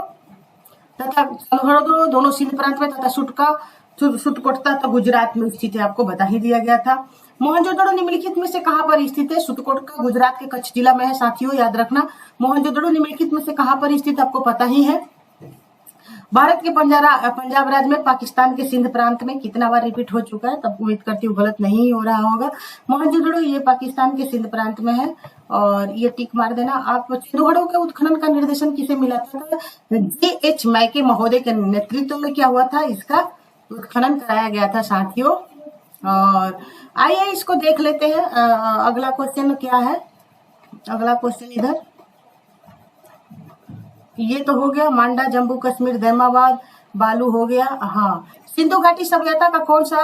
तथा सनहरदो दोनों सिंध प्रांत में, तथा सुटकोटा तो गुजरात में स्थित है, आपको बता ही दिया गया था। मोहनजोदड़ो निम्नलिखित में से कहां पर स्थित है? सुटकोटा गुजरात के कच्छ जिला में है साथियों, याद रखना। मोहनजोदड़ो निम्नलिखित में से कहां पर स्थित आपको पता ही है। भारत के पंजाब राज्य में, पाकिस्तान के सिंध प्रांत में। कितना बार रिपीट हो चुका है, तब उम्मीद करती हूँ गलत नहीं हो रहा होगा। मोहनजोदड़ो ये पाकिस्तान के सिंध प्रांत में है, और ये टिक मार देना आप। सिंधुघड़ों के उत्खनन का निर्देशन किसे मिला था? J.H. मैके महोदय के नेतृत्व में क्या हुआ था? इसका उत्खनन कराया गया था साथियों। और आइए इसको देख लेते हैं। अगला क्वेश्चन क्या है? अगला क्वेश्चन इधर, ये तो हो गया मांडा जम्मू कश्मीर दैमाबाद, बालू हो गया। हाँ, सिंधु घाटी सभ्यता का कौन सा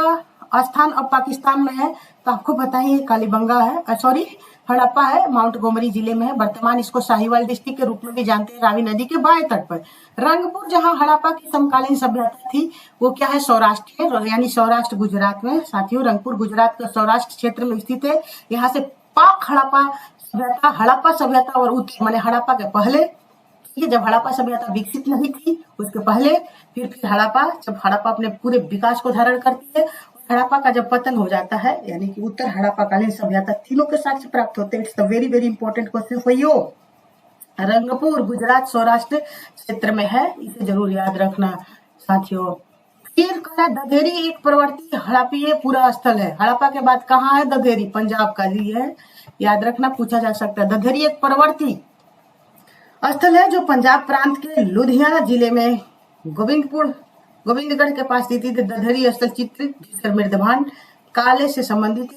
स्थान अब पाकिस्तान में है? तो आपको पता ही है, कालीबंगा है, सॉरी हड़प्पा है, माउंट गोमरी जिले में है। वर्तमान इसको साहिवाल डिस्ट्रिक्ट के रूप में भी जानते हैं, रावी नदी के बाएं तट पर। रंगपुर जहां हड़प्पा की समकालीन सभ्यता थी, वो क्या है? सौराष्ट्र है, यानी सौराष्ट्र गुजरात में साथियों। रंगपुर गुजरात का सौराष्ट्र क्षेत्र में स्थित है। यहाँ से पाक हड़प्पा सभ्यता और उत्तर माने हड़प्पा के पहले, ये जब हड़प्पा सभ्यता विकसित नहीं थी उसके पहले, फिर हड़प्पा, जब हड़प्पा अपने पूरे विकास को धारण करती है, हड़प्पा का जब पतन हो जाता है, यानी कि उत्तर हड़प्पा कालीन सभ्यता, तीनों के साक्ष्य प्राप्त होते हैं। It's the very very important question for you. Rangpur Gujarat Saurashtra क्षेत्र में है, इसे जरूर याद रखना साथियों। फिर कहा दधेरी एक प्रवर्ती हड़प्पीय पूरा स्थल है। हड़प्पा के बाद कहाँ है? दधेरी, पंजाब का जी है, याद रखना, पूछा जा सकता है। दधेरी एक प्रवर्ती स्थल है जो पंजाब प्रांत के लुधियाना जिले में गोविंदगढ़ के पास स्थित है। दधेरी स्थल चित्र मृदभांड काल से संबंधित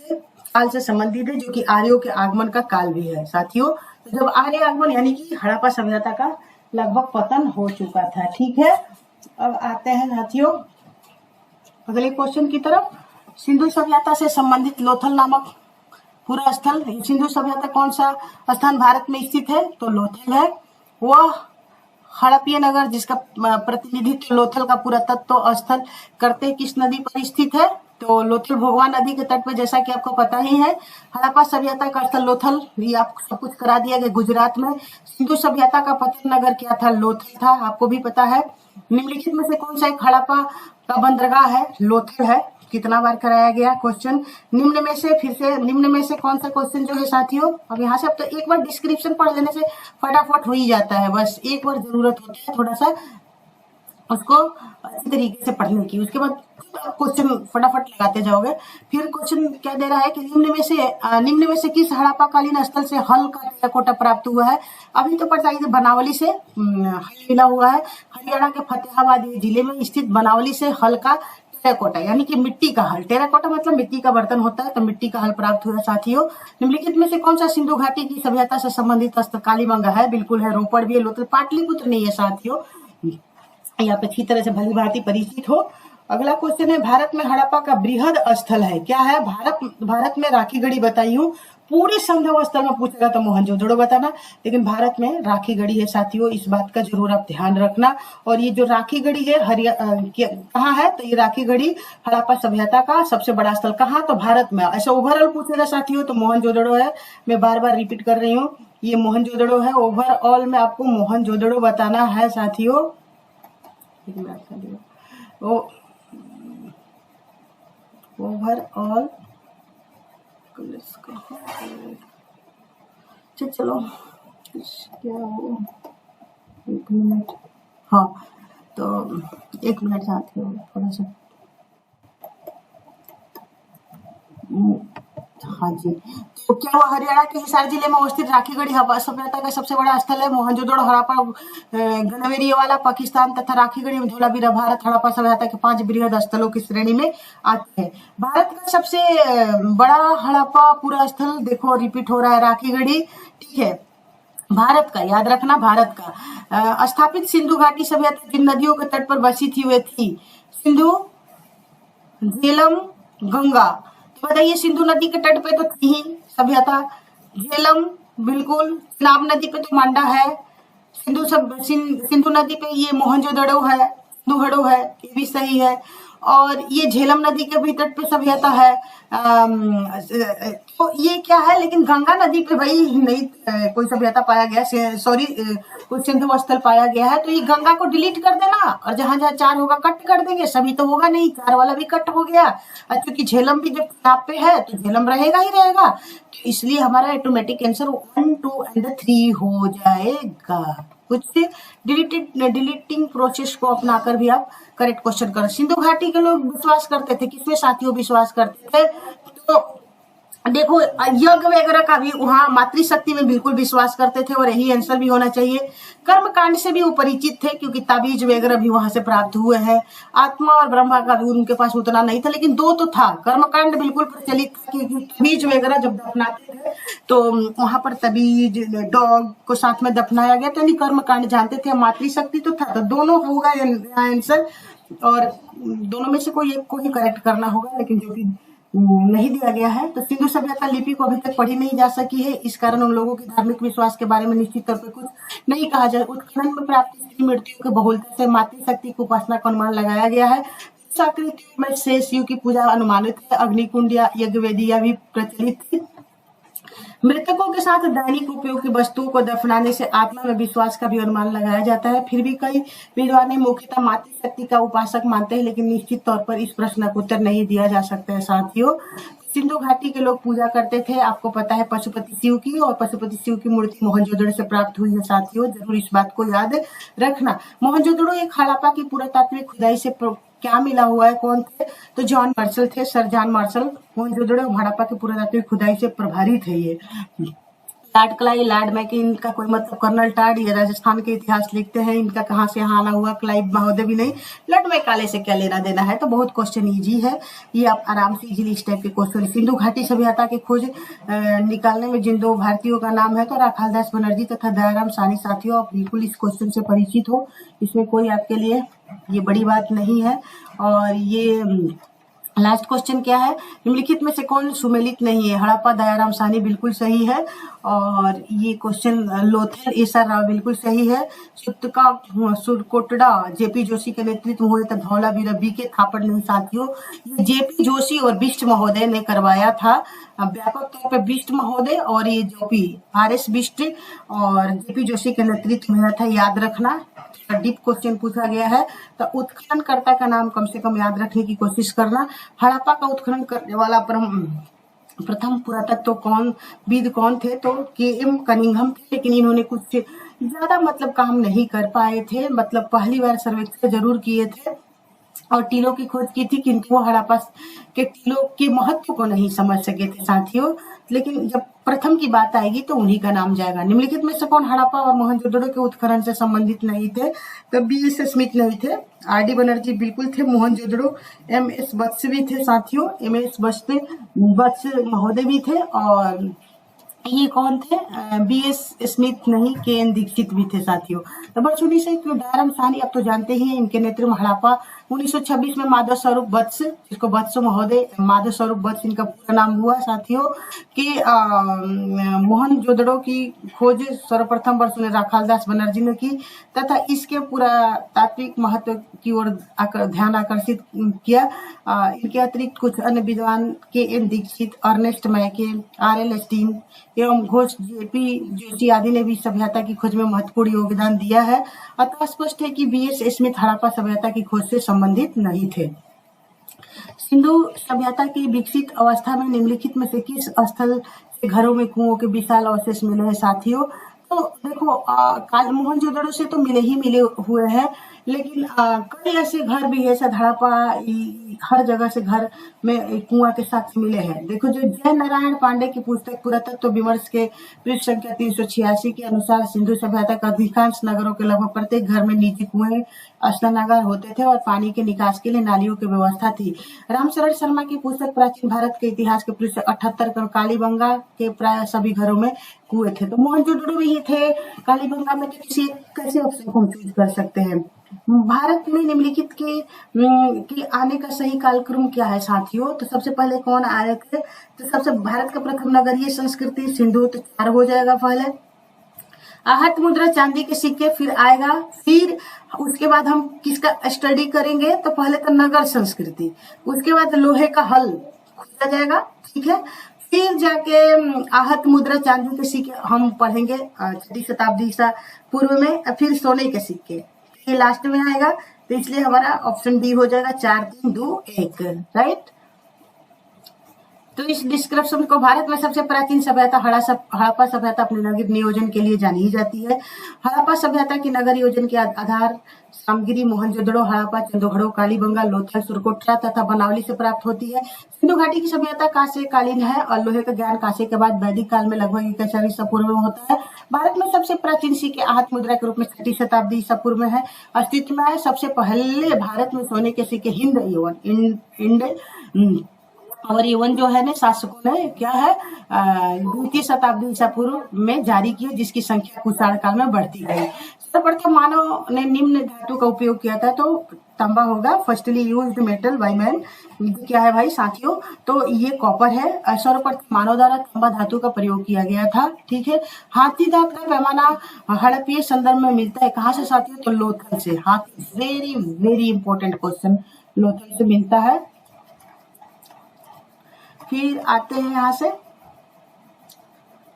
है, जो कि आर्यों के आगमन का काल भी है साथियों। तो जब आर्य आगमन यानी कि हड़प्पा सभ्यता का लगभग पतन हो चुका था, ठीक है। अब आते हैं साथियों अगले क्वेश्चन की तरफ। सिंधु सभ्यता से संबंधित लोथल नामक पूरा स्थल, सिंधु सभ्यता कौन सा स्थान भारत में स्थित है? तो लोथल है। वह हड़प्पीय नगर जिसका प्रतिनिधित्व लोथल का पूरा तत्व स्थल करते किस नदी पर स्थित है? तो लोथल भोगवा नदी के तट पर, जैसा कि आपको पता ही है। हड़प्पा सभ्यता का स्थल लोथल, ये आपको सब कुछ करा दिया गया गुजरात में। सिंधु सभ्यता का पतन नगर क्या था? लोथल था, आपको भी पता है। निम्नलिखित में से कौन सा एक हड़प्पा का बंदरगाह है? लोथल है। कितना बार कराया गया क्वेश्चन? निम्न में से कौन सा क्वेश्चन जो है साथियों, अब यहाँ से अब तो एक बार डिस्क्रिप्शन पढ़ लेने से फटाफट हो ही जाता है, बस एक बार जरूरत होती है थोड़ा सा उसको अच्छी तरीके से पढ़ने की, उसके बाद क्वेश्चन फटाफट लगाते जाओगे। फिर क्वेश्चन क्या दे रहा है कि निम्न में से किस हड़प्पा कालीन स्थल से हल का टेराकोटा प्राप्त हुआ है? अभी तो पता है बनावली से हल मिला हुआ है। हरियाणा के फतेहाबाद जिले में स्थित बनावली से हल का टेराकोटा यानी कि मिट्टी का हल, टेराकोटा मतलब मिट्टी का बर्तन होता है, तो मिट्टी का हल प्राप्त हुआ साथियों। निम्नलिखित में से कौन सा सिंधु घाटी की सभ्यता से संबंधित स्थल? कालीबंगा है, बिल्कुल है। रोपड़ भी है, लोथल, पाटलिपुत्र नहीं है साथियों, यहाँ पे अच्छी तरह से भली भांति परिचित हो। अगला क्वेश्चन है भारत में हड़प्पा का बृहद स्थल है, क्या है? भारत में राखीगढ़ी बताई हूँ। पूरे संभव स्थल में पूछेगा तो मोहनजोदड़ो बताना, लेकिन भारत में राखीगढ़ी है साथियों, इस बात का जरूर आप ध्यान रखना। और ये जो राखीगढ़ी है कहाँ है? तो ये राखीगढ़ी हड़प्पा सभ्यता का सबसे बड़ा स्थल कहाँ? तो भारत में। ऐसा ओवरऑल पूछेगा साथियों तो मोहनजोदड़ो है, मैं बार बार रिपीट कर रही हूँ, ये मोहनजोदड़ो है। ओवरऑल में आपको मोहनजोदड़ो बताना है साथियों। ओवरऑल चलो क्या हो, एक मिनट, हाँ तो एक मिनट साथ थोड़ा सा, हाँ जी। तो क्या हुआ? हरियाणा के हिसार जिले में अवस्थित राखीगढ़ी सभ्यता का सबसे बड़ा स्थल है। मोहनजोदड़ो, हड़प्पा, गनवेरिया वाला पाकिस्तान तथा राखीगढ़ी में धोलावीरा भारत हड़प्पा सभ्यता के 5 बृहद स्थलों की श्रेणी में आते हैं। भारत का सबसे बड़ा हड़प्पा पूरा स्थल देखो रिपीट हो रहा है, राखीगढ़ी, ठीक है। भारत का, याद रखना, भारत का स्थापित सिंधु घाटी सभ्यता जिन नदियों के तट पर बसी थी वे थी सिंधु, झेलम, गंगा। तो बताइए सिंधु नदी के तट पे तो थी ही सभ्यता, झेलम बिल्कुल, चेनाब नदी पे तो मांडा है, सिंधु नदी पे ये मोहनजोदड़ो है, सिंधुघड़ो है, ये भी सही है। और ये झेलम नदी के भी तट पे सभ्यता है। तो ये क्या है, लेकिन गंगा नदी पे भाई नहीं कोई सभ्यता पाया गया, सॉरी कोई सिंधु स्थल पाया गया है। तो ये गंगा को डिलीट कर देना और जहां जहां 4 होगा कट कर देंगे, सभी तो होगा नहीं, 4 वाला भी कट हो गया। और क्योंकि झेलम भी जब किताब पे है तो झेलम रहेगा ही रहेगा, तो इसलिए हमारा ऑटोमेटिक आंसर 1, 2 एंड 3 हो जाएगा। कुछ डिलीटिंग प्रोसेस को अपनाकर भी आप करेक्ट क्वेश्चन करो। सिंधु घाटी के लोग विश्वास करते थे, किसमें साथियों विश्वास करते थे? तो देखो यज्ञ वगैरह का भी वहां मातृशक्ति में बिल्कुल विश्वास करते थे और यही आंसर भी होना चाहिए। कर्मकांड से भी वो परिचित थे क्योंकि ताबीज वगैरह भी वहां से प्राप्त हुए हैं। आत्मा और ब्रह्मा का भी उनके पास उतना नहीं था, लेकिन 2 तो था। कर्मकांड बिल्कुल प्रचलित था क्योंकि ताबीज वगैरह जब दफनाते थे तो वहां पर तबीज डॉग को साथ में दफनाया गया, तो कर्मकांड जानते थे। मातृशक्ति तो था, तो दोनों होगा आंसर, और दोनों में से कोई एक को ही करेक्ट करना होगा, लेकिन जो कि नहीं दिया गया है। तो सिंधु सभ्यता लिपि को अभी तक पढ़ी नहीं जा सकी है, इस कारण उन लोगों के धार्मिक विश्वास के बारे में निश्चित तौर पर कुछ नहीं कहा जाए। उत्खनन में प्राप्त स्त्री मृत्यु की बहुलता से मातृशक्ति को उपासना का अनुमान लगाया गया है। आकृतियों में शेष युग की पूजा अनुमानित है। अग्निकुंड या यज्ञवेदियां भी प्रचलित थी। मृतकों के साथ दैनिक उपयोग की वस्तुओं को दफनाने से आत्मा में विश्वास का भी अनुमान लगाया जाता है। फिर भी कई विद्वान मुख्यतः मातृशक्ति का उपासक मानते हैं, लेकिन निश्चित तौर पर इस प्रश्न का उत्तर नहीं दिया जा सकता है साथियों। सिंधु घाटी के लोग पूजा करते थे, आपको पता है, पशुपति शिव की, और पशुपति शिव की मूर्ति मोहनजोदड़ो से प्राप्त हुई है साथियों, जरूर इस बात को याद रखना। मोहनजोदड़ो एक हड़प्पा की पुरातात्विक खुदाई से क्या मिला हुआ है, कौन थे? तो जॉन मार्शल थे, sir John Marshall Mohenjodaro Harappa की पुरातात्विक खुदाई से प्रभारी थे। ये लॉर्ड क्लाइव, लॉर्ड मैकिन, इनका कोई मतलब कर्नल टाड, ये राजस्थान के इतिहास लिखते हैं, इनका कहाँ से यहाँ आना हुआ, क्लाइव महोदय भी नहीं, लॉर्ड मैकाले से क्या लेना देना है। तो बहुत क्वेश्चन इजी है, ये आप आराम से इजीली इस टाइप के क्वेश्चन। सिंधु घाटी सभ्यता की खोज निकालने में जिन 2 भारतीयों का नाम है तो राखालदास बनर्जी तथा दयाराम साहनी साथियों, आप बिल्कुल इस क्वेश्चन से परिचित हो, इसमें कोई आपके लिए ये बड़ी बात नहीं है। और ये लास्ट क्वेश्चन क्या है, निम्नलिखित में से कौन सुमेलित नहीं है? हड़प्पा दयाराम साहनी बिल्कुल सही है, और ये क्वेश्चन लोथल एसआर राव बिल्कुल सही है। सुरकोटड़ा जेपी जोशी के नेतृत्व हुए तथा धौलावीरा बीके थापड़ नहीं साथियों, ये जेपी जोशी और बिष्ट महोदय ने करवाया था। व्यापक तौर पर बिष्ट महोदय और ये जेपी RS बिष्ट और जेपी जोशी के नेतृत्व में था, याद रखना। डीप क्वेश्चन पूछा गया है, तो उत्खननकर्ता का नाम कम से कम याद रखने की कोशिश करना। हड़प्पा का उत्खनन करने वाला प्रथम पुरातत्व विद कौन थे? तो KM कनिंघम थे, लेकिन इन्होंने कुछ ज्यादा मतलब काम नहीं कर पाए थे, मतलब पहली बार सर्वेक्षण जरूर किए थे और टीलों की खोज की थी, किंतु वो हड़प्पा के टीलों के महत्व को नहीं समझ सके थे साथियों। लेकिन जब प्रथम की बात आएगी तो उन्हीं का नाम जाएगा। निम्नलिखित में से कौन हड़प्पा और मोहनजोदड़ो के उत्खनन से संबंधित नहीं थे? तो BS स्मिथ नहीं थे, RD बनर्जी बिल्कुल थे, मोहनजोदड़ो MS वत्स भी थे साथियों, MS वत्स महोदय भी थे, और ये कौन थे? BS स्मिथ नहीं, KN दीक्षित भी थे साथियों। तो बस उन्हीं से दयाराम साहनी अब तो जानते ही हैं, इनके नेतृत्व में हड़प्पा 1926 में माधव स्वरूप वत्स, जिसको वत्स महोदय माधव स्वरूप वत्स इनका पूरा नाम हुआ साथियों, कि मोहनजोदड़ो की खोज सर्वप्रथम वर्ष में राखालदास बनर्जी ने की तथा इसके पुरातात्विक महत्व की ओर ध्यान आकर्षित किया। इनके अतिरिक्त कुछ अन्य विद्वान KN दीक्षित, अर्नेस्ट मैके, RL स्टीन एवं घोष जेपी जोशी आदि ने भी सभ्यता की खोज में महत्वपूर्ण योगदान दिया है। अतः स्पष्ट है कि BS स्मिथ हड़प्पा सभ्यता की खोज से संबंधित नहीं थे। सिंधु सभ्यता की विकसित अवस्था में निम्नलिखित में से किस स्थल से घरों में कुओं के विशाल अवशेष मिले हैं साथियों? तो देखो मोहनजोदड़ो से तो मिले हुए हैं, लेकिन कई ऐसे घर भी है, ऐसा हड़प्पा हर जगह से घर में कुआं के साथ मिले हैं। देखो, जो जय नारायण पांडे की पुस्तक पुरातत्व विमर्श के पृष्ठ संख्या 386 के अनुसार सिंधु सभ्यता का अधिकांश नगरों के लगभग प्रत्येक घर में निजी कुएं, स्नानागार होते थे और पानी के निकास के लिए नालियों की व्यवस्था थी। रामशरण शर्मा की पुस्तक प्राचीन भारत के इतिहास के पृष्ठ 78 का कालीबंगा के प्राय सभी घरों में कुएं थे। तो मोहनजोदड़ो में ही थे, कालीबंगा में, तो किसी कैसे ऑप्शन को हम चूज कर सकते हैं। भारत में निम्नलिखित के आने का सही कालक्रम क्या है साथियों? तो सबसे पहले कौन आए थे? तो सबसे भारत का प्रथम नगरीय संस्कृति सिंधु, तो 4 हो जाएगा पहले। आहत मुद्रा चांदी के सिक्के फिर आएगा। फिर उसके बाद हम किसका स्टडी करेंगे? तो पहले तो नगर संस्कृति, उसके बाद लोहे का हल खोजा जाएगा, ठीक है। फिर जाके आहत मुद्रा चांदी के सिक्के हम पढ़ेंगे 6वीं शताब्दी ईसा पूर्व में। फिर सोने के सिक्के ये लास्ट में आएगा, तो इसलिए हमारा ऑप्शन डी हो जाएगा 4, 3, 2, 1, राइट। तो इस डिस्क्रिप्शन को भारत में सबसे प्राचीन सभ्यता हड़प्पा सभ्यता अपने नगर नियोजन के लिए जानी जाती है। हड़प्पा सभ्यता की नगर नियोजन के आधार सामग्री मोहनजोदड़ो, हड़प्पा, चंदोगढ़ो, कालीबंगा, लोथल, सुरकोट्रा तथा बनावली से प्राप्त होती है। सिंधु घाटी की सभ्यता कांस्य कालीन है और लोहे का ज्ञान कांस्य के बाद वैदिक काल में लगभग 21 ईसा पूर्व में होता है। भारत में सबसे प्राचीन सिक्के आहत मुद्रा के रूप में 6वीं शताब्दी ईसा पूर्व में है अस्तित्व में है। सबसे पहले भारत में सोने के सिक्के हिंद और यवन जो है ना शासकों ने क्या है 2वीं शताब्दी ईसा पूर्व में जारी किया, जिसकी संख्या कुषाण काल में बढ़ती गई। सर्वप्रथम मानव ने निम्न धातु का उपयोग किया था, तो तांबा होगा, firstly used metal by man. क्या है भाई साथियों? तो ये कॉपर है। सर्वप्रथम मानव द्वारा तांबा धातु का प्रयोग किया गया था, ठीक है। हाथी दांत का पैमाना हड़प्पीय संदर्भ में मिलता है कहाँ से साथियों? तो लोथल से। हाथी, very very important question, Lothal से मिलता है। फिर आते हैं यहाँ से,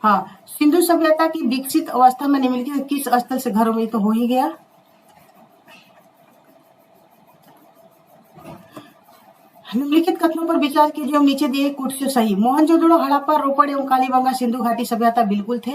हाँ, सिंधु सभ्यता की विकसित अवस्था में निम्नलिखित किस स्थल से घरों में, तो हो ही गया। निम्नलिखित कथनों पर विचार कीजिए, हम नीचे दिए कुछ से सही। मोहनजोदड़ो, हड़प्पा, रोपड़ एवं कालीबंगा सिंधु घाटी सभ्यता बिल्कुल थे।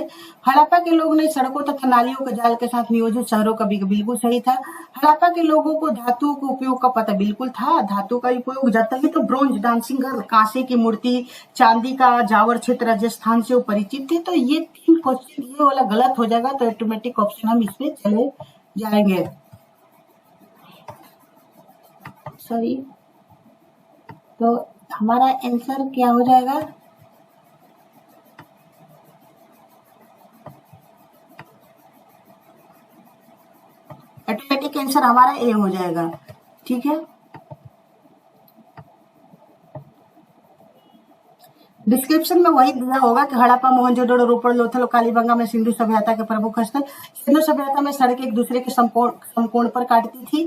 हड़प्पा के लोग ने सड़कों तथा नालियों के जाल के साथ नियोजित शहरों का भी बिल्कुल सही था। हड़प्पा के लोगों को धातु के उपयोग का पता बिल्कुल था। धातु का उपयोग जाता ही तो ब्रोंज, डांसिंग गर्ल, कांसे की मूर्ति, चांदी का जावर क्षेत्र राजस्थान से परिचित थे। तो ये 3 क्वेश्चन ये वाला गलत हो जाएगा, तो ऑटोमेटिक ऑप्शन हम इसमें चले जाएंगे। सॉरी, तो हमारा आंसर क्या हो जाएगा? ऑटोमेटिक आंसर हमारा ए हो जाएगा, ठीक है। डिस्क्रिप्शन में वही दिया होगा कि हड़प्पा, मोहनजोदड़ो, रोपड़, लोथल और कालीबंगा में सिंधु सभ्यता के प्रमुख स्थल। सिंधु सभ्यता में सड़कें एक दूसरे के समकोण पर काटती थी।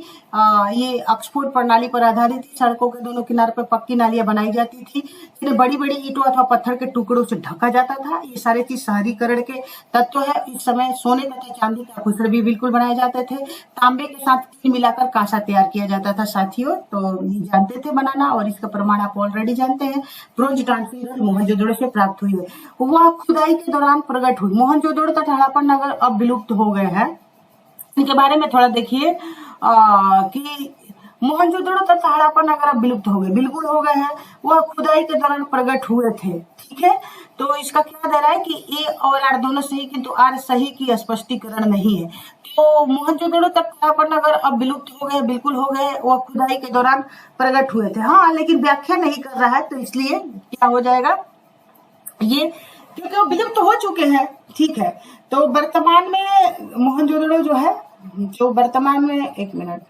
ये ऑक्सफोर्ड प्रणाली पर आधारित थी। सड़कों के दोनों किनारे पर पक्की नालियां बनाई जाती थी, जिन्हें बड़ी बड़ी ईंटों अथवा पत्थर के टुकड़ों से ढका जाता था। ये सारे चीज शहरीकरण के तत्व है। इस समय सोने तथा चांदी के आभूषण भी बिल्कुल बनाए जाते थे। तांबे के साथ तीन मिलाकर कांसा तैयार किया जाता था साथियों, तो ये जानते थे बनाना, और इसका प्रमाण आप ऑलरेडी जानते हैं। ब्रोंज डांसिंग मोहनजोदड़ो से प्राप्त हुई है। वह खुदाई के दौरान प्रकट हुई। मोहनजोदड़ो तथा हड़प्पा नगर अब विलुप्त हो गए हैं। इनके बारे में थोड़ा देखिए कि मोहनजोदड़ो तथा हड़प्पा नगर अब विलुप्त हो गए, बिल्कुल हो गए हैं। वह खुदाई के दौरान प्रकट हुए थे, ठीक है। तो इसका क्या दे रहा है कि ए और आर दोनों सही, किंतु आर सही की स्पष्टीकरण नहीं है। तो मोहनजोदड़ो तथा हड़प्पा नगर अब विलुप्त हो गए, बिल्कुल हो गए। वह खुदाई के दौरान प्रकट हुए थे, हाँ, लेकिन व्याख्या नहीं कर रहा है, तो इसलिए क्या हो जाएगा ये, क्योंकि वो विलुप्त हो चुके हैं, ठीक है। तो वर्तमान में मोहनजोदड़ो जो है, जो वर्तमान में, एक मिनट,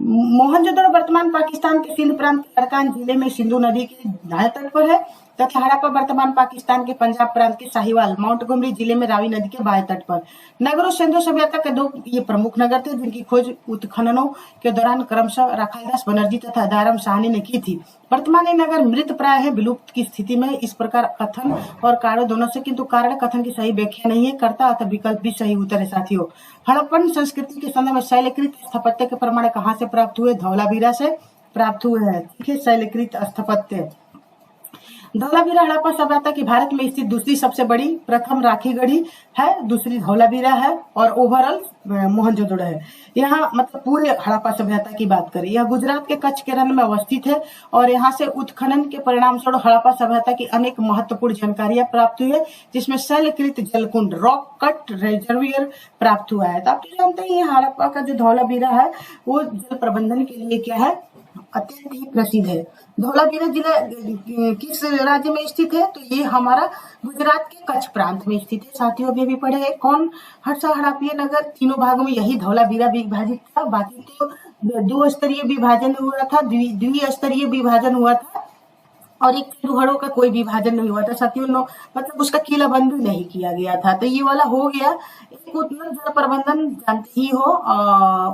मोहनजोदड़ो वर्तमान पाकिस्तान के सिंध प्रांत के अरकान जिले में सिंधु नदी के दाएं तट पर है, तथा हड़प्पा वर्तमान पाकिस्तान के पंजाब प्रांत के साहिवाल माउंटगोमरी जिले में रावी नदी के बाएं तट पर। नगरों सिंधु सभ्यता के दो ये प्रमुख नगर थे, जिनकी खोज उत्खननों के दौरान क्रमशः राखालदास बनर्जी तथा दारम साहनी ने की थी। वर्तमान नगर मृत प्राय है, विलुप्त की स्थिति में। इस प्रकार कथन और कारण दोनों से, किंतु कारण कथन की सही व्याख्या नहीं है, कर्ता अथवा विकल्प भी सही उत्तर है साथियों। हड़प्पन संस्कृति के संदर्भ में शैलकृत स्थापत्य के प्रमाण कहाँ से प्राप्त हुए? धौलावीरा से प्राप्त हुए हैं, ठीक है, शैलकृत स्थापत्य। धौलावीरा हड़प्पा सभ्यता की भारत में स्थित दूसरी सबसे बड़ी प्रथम राखी गढ़ी है, दूसरी धौलावीरा है और ओवरऑल मोहनजोदड़ो है। यहाँ मतलब पूरे हड़प्पा सभ्यता की बात करें, यह गुजरात के कच्छ के रण में अवस्थित है और यहाँ से उत्खनन के परिणाम स्वरूप हड़प्पा सभ्यता की अनेक महत्वपूर्ण जानकारियां प्राप्त हुई है, जिसमें शैलकृत जलकुंड रॉक कट रिजर्वियर प्राप्त हुआ है। तो आप तो जानते हैं हड़प्पा का जो धौलावीरा है वो जल प्रबंधन के लिए क्या है, अत्यंत ही प्रसिद्ध है। धौलावीरा जिला किस राज्य में स्थित है, तो ये हमारा गुजरात के कच्छ प्रांत में स्थित है। साथियों अभी भी पढ़े कौन हर्षा हड़प्पीय नगर, तीनों भागों में यही धौलावीरा विभाजित था, बाकी तो दो स्तरीय विभाजन हुआ था, द्विस्तरीय विभाजन हुआ था और एक चूहड़ों का कोई विभाजन नहीं हुआ था साथियों। मतलब उसका किलाबंद नहीं किया गया था, तो ये वाला हो गया। एक उत्तर जल प्रबंधन जानते ही हो,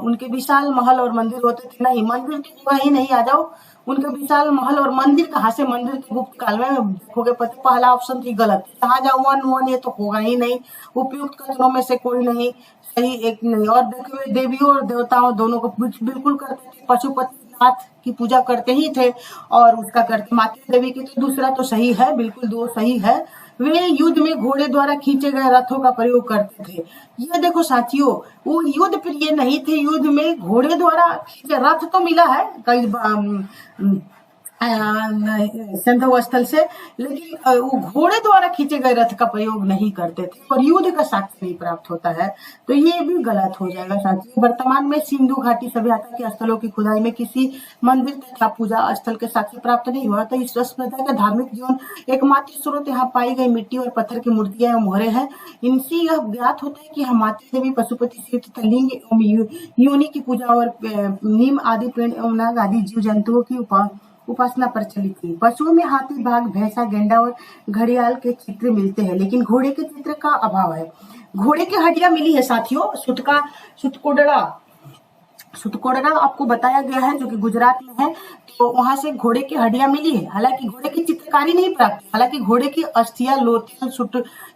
उनके विशाल महल और मंदिर होते थे, नहीं मंदिर तो ही नहीं, आ जाओ उनके विशाल महल और मंदिर कहाँ से, मंदिर के गुप्त काल में देखोगे पहला ऑप्शन थी गलत, कहाँ जाओ वन ये तो होगा ही नहीं, उपयुक्त कथनों में से कोई नहीं सही, एक नहीं। और देखे देवियों और देवताओं दोनों को बिल्कुल करते थे, पशुपति नाथ की पूजा करते ही थे और उसका करते माता देवी की, तो दूसरा तो सही है, बिल्कुल दो सही है। वे युद्ध में घोड़े द्वारा खींचे गए रथों का प्रयोग करते थे। ये देखो साथियों, वो युद्ध प्रिय नहीं थे, युद्ध में घोड़े द्वारा खींचे रथ तो मिला है कई संभव स्थल से, लेकिन वो घोड़े द्वारा खींचे गए रथ का प्रयोग नहीं करते थे और युद्ध का साक्ष्य नहीं प्राप्त होता है, तो ये भी गलत हो जाएगा साथियों। वर्तमान में सिंधु घाटी सभ्यता के स्थलों की खुदाई में किसी मंदिर तथा पूजा स्थल के साक्ष्य प्राप्त नहीं हुआ, तो इस सभ्यता का धार्मिक जीवन एकमात्र स्रोत यहाँ पाई गई मिट्टी और पत्थर की मूर्तियां एवं मोहरे हैं। इनसे यह ज्ञात होता है कि हम माता देवी, पशुपति शिव तथा लिंग एवं योनि की पूजा और नीम आदि पेड़ एवं नाग आदि जीव जंतुओं की उपासना प्रचलित थी। पशुओं में हाथी, बाघ, भैंसा, गेंडा और घड़ियाल के चित्र मिलते हैं, लेकिन घोड़े के चित्र का अभाव है। घोड़े की हड्डियां मिली है साथियों, सुतकोड़रा आपको बताया गया है जो कि गुजरात में है, तो वहां से घोड़े की हड्डियां मिली है। हालांकि घोड़े की चित्रकारी नहीं प्राप्त, हालांकि घोड़े की अस्थियां लोथियन,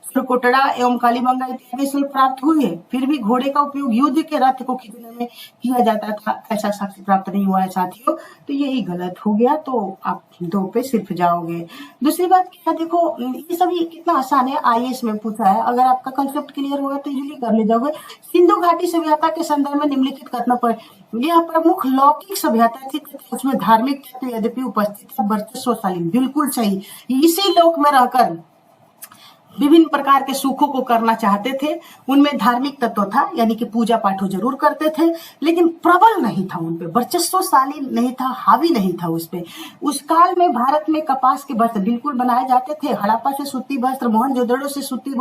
सुटकोटड़ा एवं कालीबंगा इत्यादि से प्राप्त हुई है। फिर भी घोड़े का उपयोग युद्ध के रथ को खींचने में किया जाता था, ऐसा साक्ष्य प्राप्त नहीं हुआ है साथियों, तो यही गलत हो गया, तो आप 2 पे सिर्फ जाओगे। दूसरी बात क्या, देखो ये सब कितना आसान है, आईएएस में पूछा है, अगर आपका कंसेप्ट क्लियर होगा तो इजीली कर ले जाओगे। सिंधु घाटी सभ्यता के संदर्भ में निम्नलिखित कथनों पर, यह प्रमुख लौकिक सभ्यता थी, उसमें धार्मिक तत्व यद्यपि उपस्थित था, वर्चस्वशाली, बिल्कुल सही। इसी लोक में रहकर विभिन्न प्रकार के सुखों को करना चाहते थे, उनमें धार्मिक तत्व था, यानी कि पूजा पाठ जरूर करते थे, लेकिन प्रबल नहीं था उन पे, वर्चस्वशाली नहीं था, हावी नहीं था उस पे। उस काल में भारत में कपास के वस्त्र बिल्कुल बनाए जाते थे, हड़प्पा से सूती वस्त्र, मोहनजोदड़ो से सूती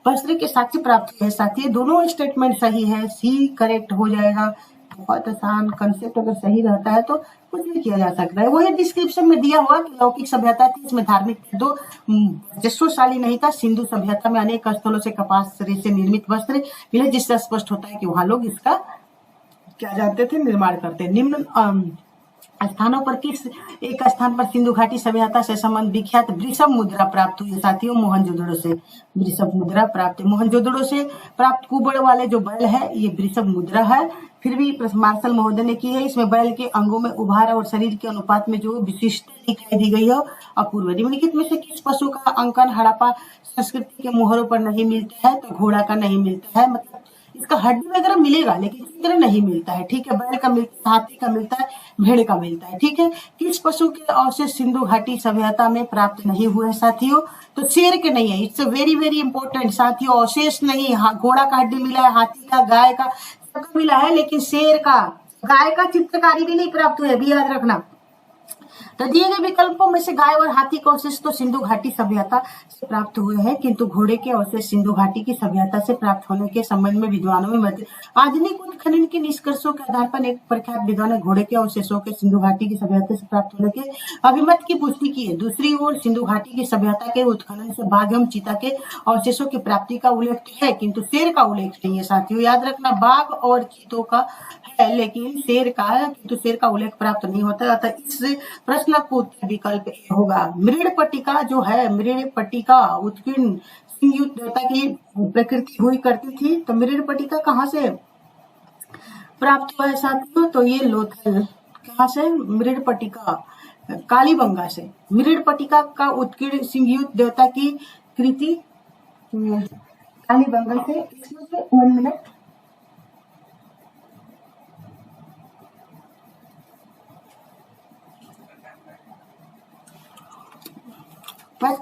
वस्त्र के साक्ष्य प्राप्त हुए साथी। दोनों स्टेटमेंट सही है, सी करेक्ट हो जाएगा। बहुत आसान, कंसेप्ट अगर सही रहता है तो कुछ भी किया जा सकता है। वही डिस्क्रिप्शन में दिया हुआ कि लौकिक सभ्यता थी, इसमें धार्मिक दो वर्चस्वशाली नहीं था। सिंधु सभ्यता में अनेक स्थलों से कपास से निर्मित वस्त्र मिले, जिससे स्पष्ट होता है कि वहां लोग इसका क्या जानते थे, निर्माण करते। निम्न स्थानों पर किस एक स्थान पर सिंधु घाटी सभ्यता से संबंध विख्यात वृषभ मुद्रा प्राप्त हुई साथियों, मोहनजोदड़ो से वृषभ मुद्रा प्राप्त। मोहनजोदड़ो से प्राप्त कुबड़ वाले जो बैल है, ये वृषभ मुद्रा है। फिर भी मार्शल महोदय ने की है, इसमें बैल के अंगों में उभार और शरीर के अनुपात में जो विशिष्टता दिखाई दी गई है अपूर्व। निम्नलिखित में से किस पशु का अंकन हड़प्पा संस्कृति के मोहरों पर नहीं मिलता है, तो घोड़ा का नहीं मिलता है, मतलब इसका हड्डी वगैरह मिलेगा लेकिन चित्र नहीं मिलता है, ठीक है। बैल का मिलता है, हाथी का मिलता है, भेड़ का मिलता है, ठीक है। किस पशु के अवशेष सिंधु घाटी सभ्यता में प्राप्त नहीं हुए साथियों, तो शेर के नहीं है। इट्स वेरी वेरी इंपॉर्टेंट साथियों, अवशेष नहीं, घोड़ा का हड्डी मिला है, हाथी का, गाय का सबका मिला है, लेकिन शेर का, गाय का चित्रकारी भी नहीं प्राप्त हुए, भी याद रखना। तो दिए गए विकल्पों में से गाय और हाथी के अवशेष तो सिंधु घाटी सभ्यता से प्राप्त हुए हैं, किंतु घोड़े के अवशेष सिंधु घाटी की सभ्यता से प्राप्त होने के संबंध में विद्वानों में मत। आधुनिक उत्खनन के निष्कर्षों के आधार पर एक प्रख्यात विद्वान ने घोड़े के अवशेषों के सिंधु घाटी की सभ्यता से प्राप्त होने के अभिमत की पुष्टि की है। दूसरी ओर सिंधु घाटी की सभ्यता के उत्खनन से बाघ एवं चीता के अवशेषों की प्राप्ति का उल्लेख है, किंतु शेर का उल्लेख नहीं है साथियों। याद रखना, बाघ और चीतों का है लेकिन शेर का उल्लेख प्राप्त नहीं होता। अतः इस प्रश्न को उत्तर विकल्प होगा। मृड़पट्टिका जो है, मृड़पट्टिका उत्कीर्ण सिंहयुक्त देवता की प्रकृति हुई करती थी, तो मृड़पट्टिका कहाँ से प्राप्त हुआ है साथियों, तो ये लोथल, कहाँ से, मृड़पट्टिका कालीबंगा से। मृडपटिका का उत्कीर्ण सिंहयुक्त देवता की कृति कालीबंगा से। 1 मिनट। बस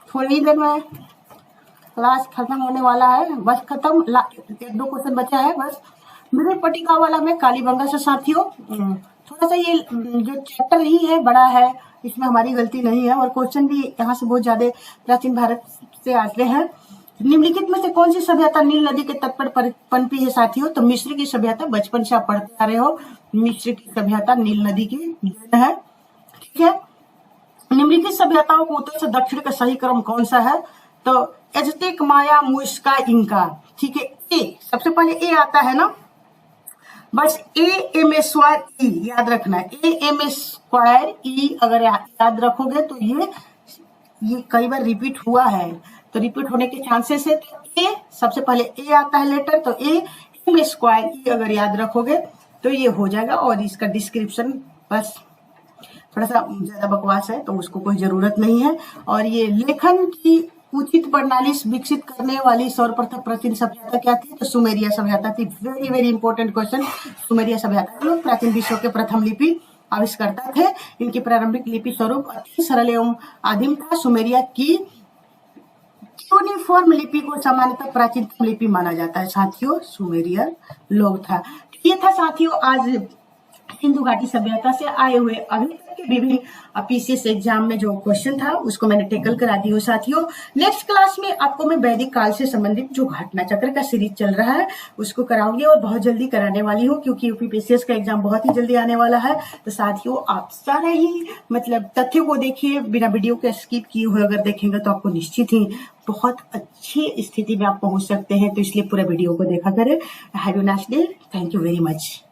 थोड़ी देर में क्लास खत्म होने वाला है, बस खत्म। 1-2 क्वेश्चन बचा है बस। मृडपटिका वाला में कालीबंगा से साथियों। थोड़ा सा ये जो चैप्टर ही है बड़ा है, इसमें हमारी गलती नहीं है, और क्वेश्चन भी यहाँ से बहुत ज्यादा प्राचीन भारत से आते हैं। निम्नलिखित में से कौन सी सभ्यता नील नदी के तट पर पनपी है साथियों? तो मिस्र की सभ्यता, बचपन से आप पढ़ते आ रहे हो, मिस्र की सभ्यता नील नदी की देन है। ठीक है। निम्नलिखित सभ्यताओं को उत्तर से दक्षिण का सही क्रम कौन सा है? तो एज़टेक, माया, मुइस्का, इंका। ठीक है। ए सबसे पहले ए आता है ना, बस AMS² याद रखना है। AMS² अगर याद रखोगे तो ये कई बार रिपीट हुआ है, तो रिपीट होने के चांसेस है। तो ए सबसे पहले ए आता है लेटर, तो AMS² अगर याद रखोगे तो ये हो जाएगा। और इसका डिस्क्रिप्शन बस थोड़ा सा ज्यादा बकवास है, तो उसको कोई जरूरत नहीं है। और ये लेखन की उचित प्रणाली विकसित करने वाली सर्वप्रथम प्राचीन सभ्यता क्या थी? तो सुमेरिया सभ्यता थी। Very very important question. Sumeria सभ्यता लोग प्राचीन विश्व के प्रथम लिपि आविष्कर्ता थे। इनकी प्रारंभिक लिपि स्वरूप अति सरल एवं आदिम था। सुमेरिया की यूनिफॉर्म लिपि को सामान्यतः प्राचीनतम लिपि माना जाता है साथियों। सुमेरियर लोग था। ये था साथियों आज सिंधु घाटी सभ्यता से आए हुए अभी तक के विभिन्न पीसीएस एग्जाम में जो क्वेश्चन था उसको मैंने टेकल करा दी हूँ साथियों। नेक्स्ट क्लास में आपको मैं वैदिक काल से संबंधित जो घटना चक्र का सीरीज चल रहा है उसको कराऊंगी, और बहुत जल्दी कराने वाली हूँ, क्योंकि यूपीपीसीएस का एग्जाम बहुत ही जल्दी आने वाला है। तो साथियों आप सारे ही तथ्यों को देखिए, बिना वीडियो के स्किप किए हुए अगर देखेंगे तो आपको निश्चित ही बहुत अच्छी स्थिति में आप पहुंच सकते हैं। तो इसलिए पूरा वीडियो को देखा करें। Have a nice day. Thank you very much.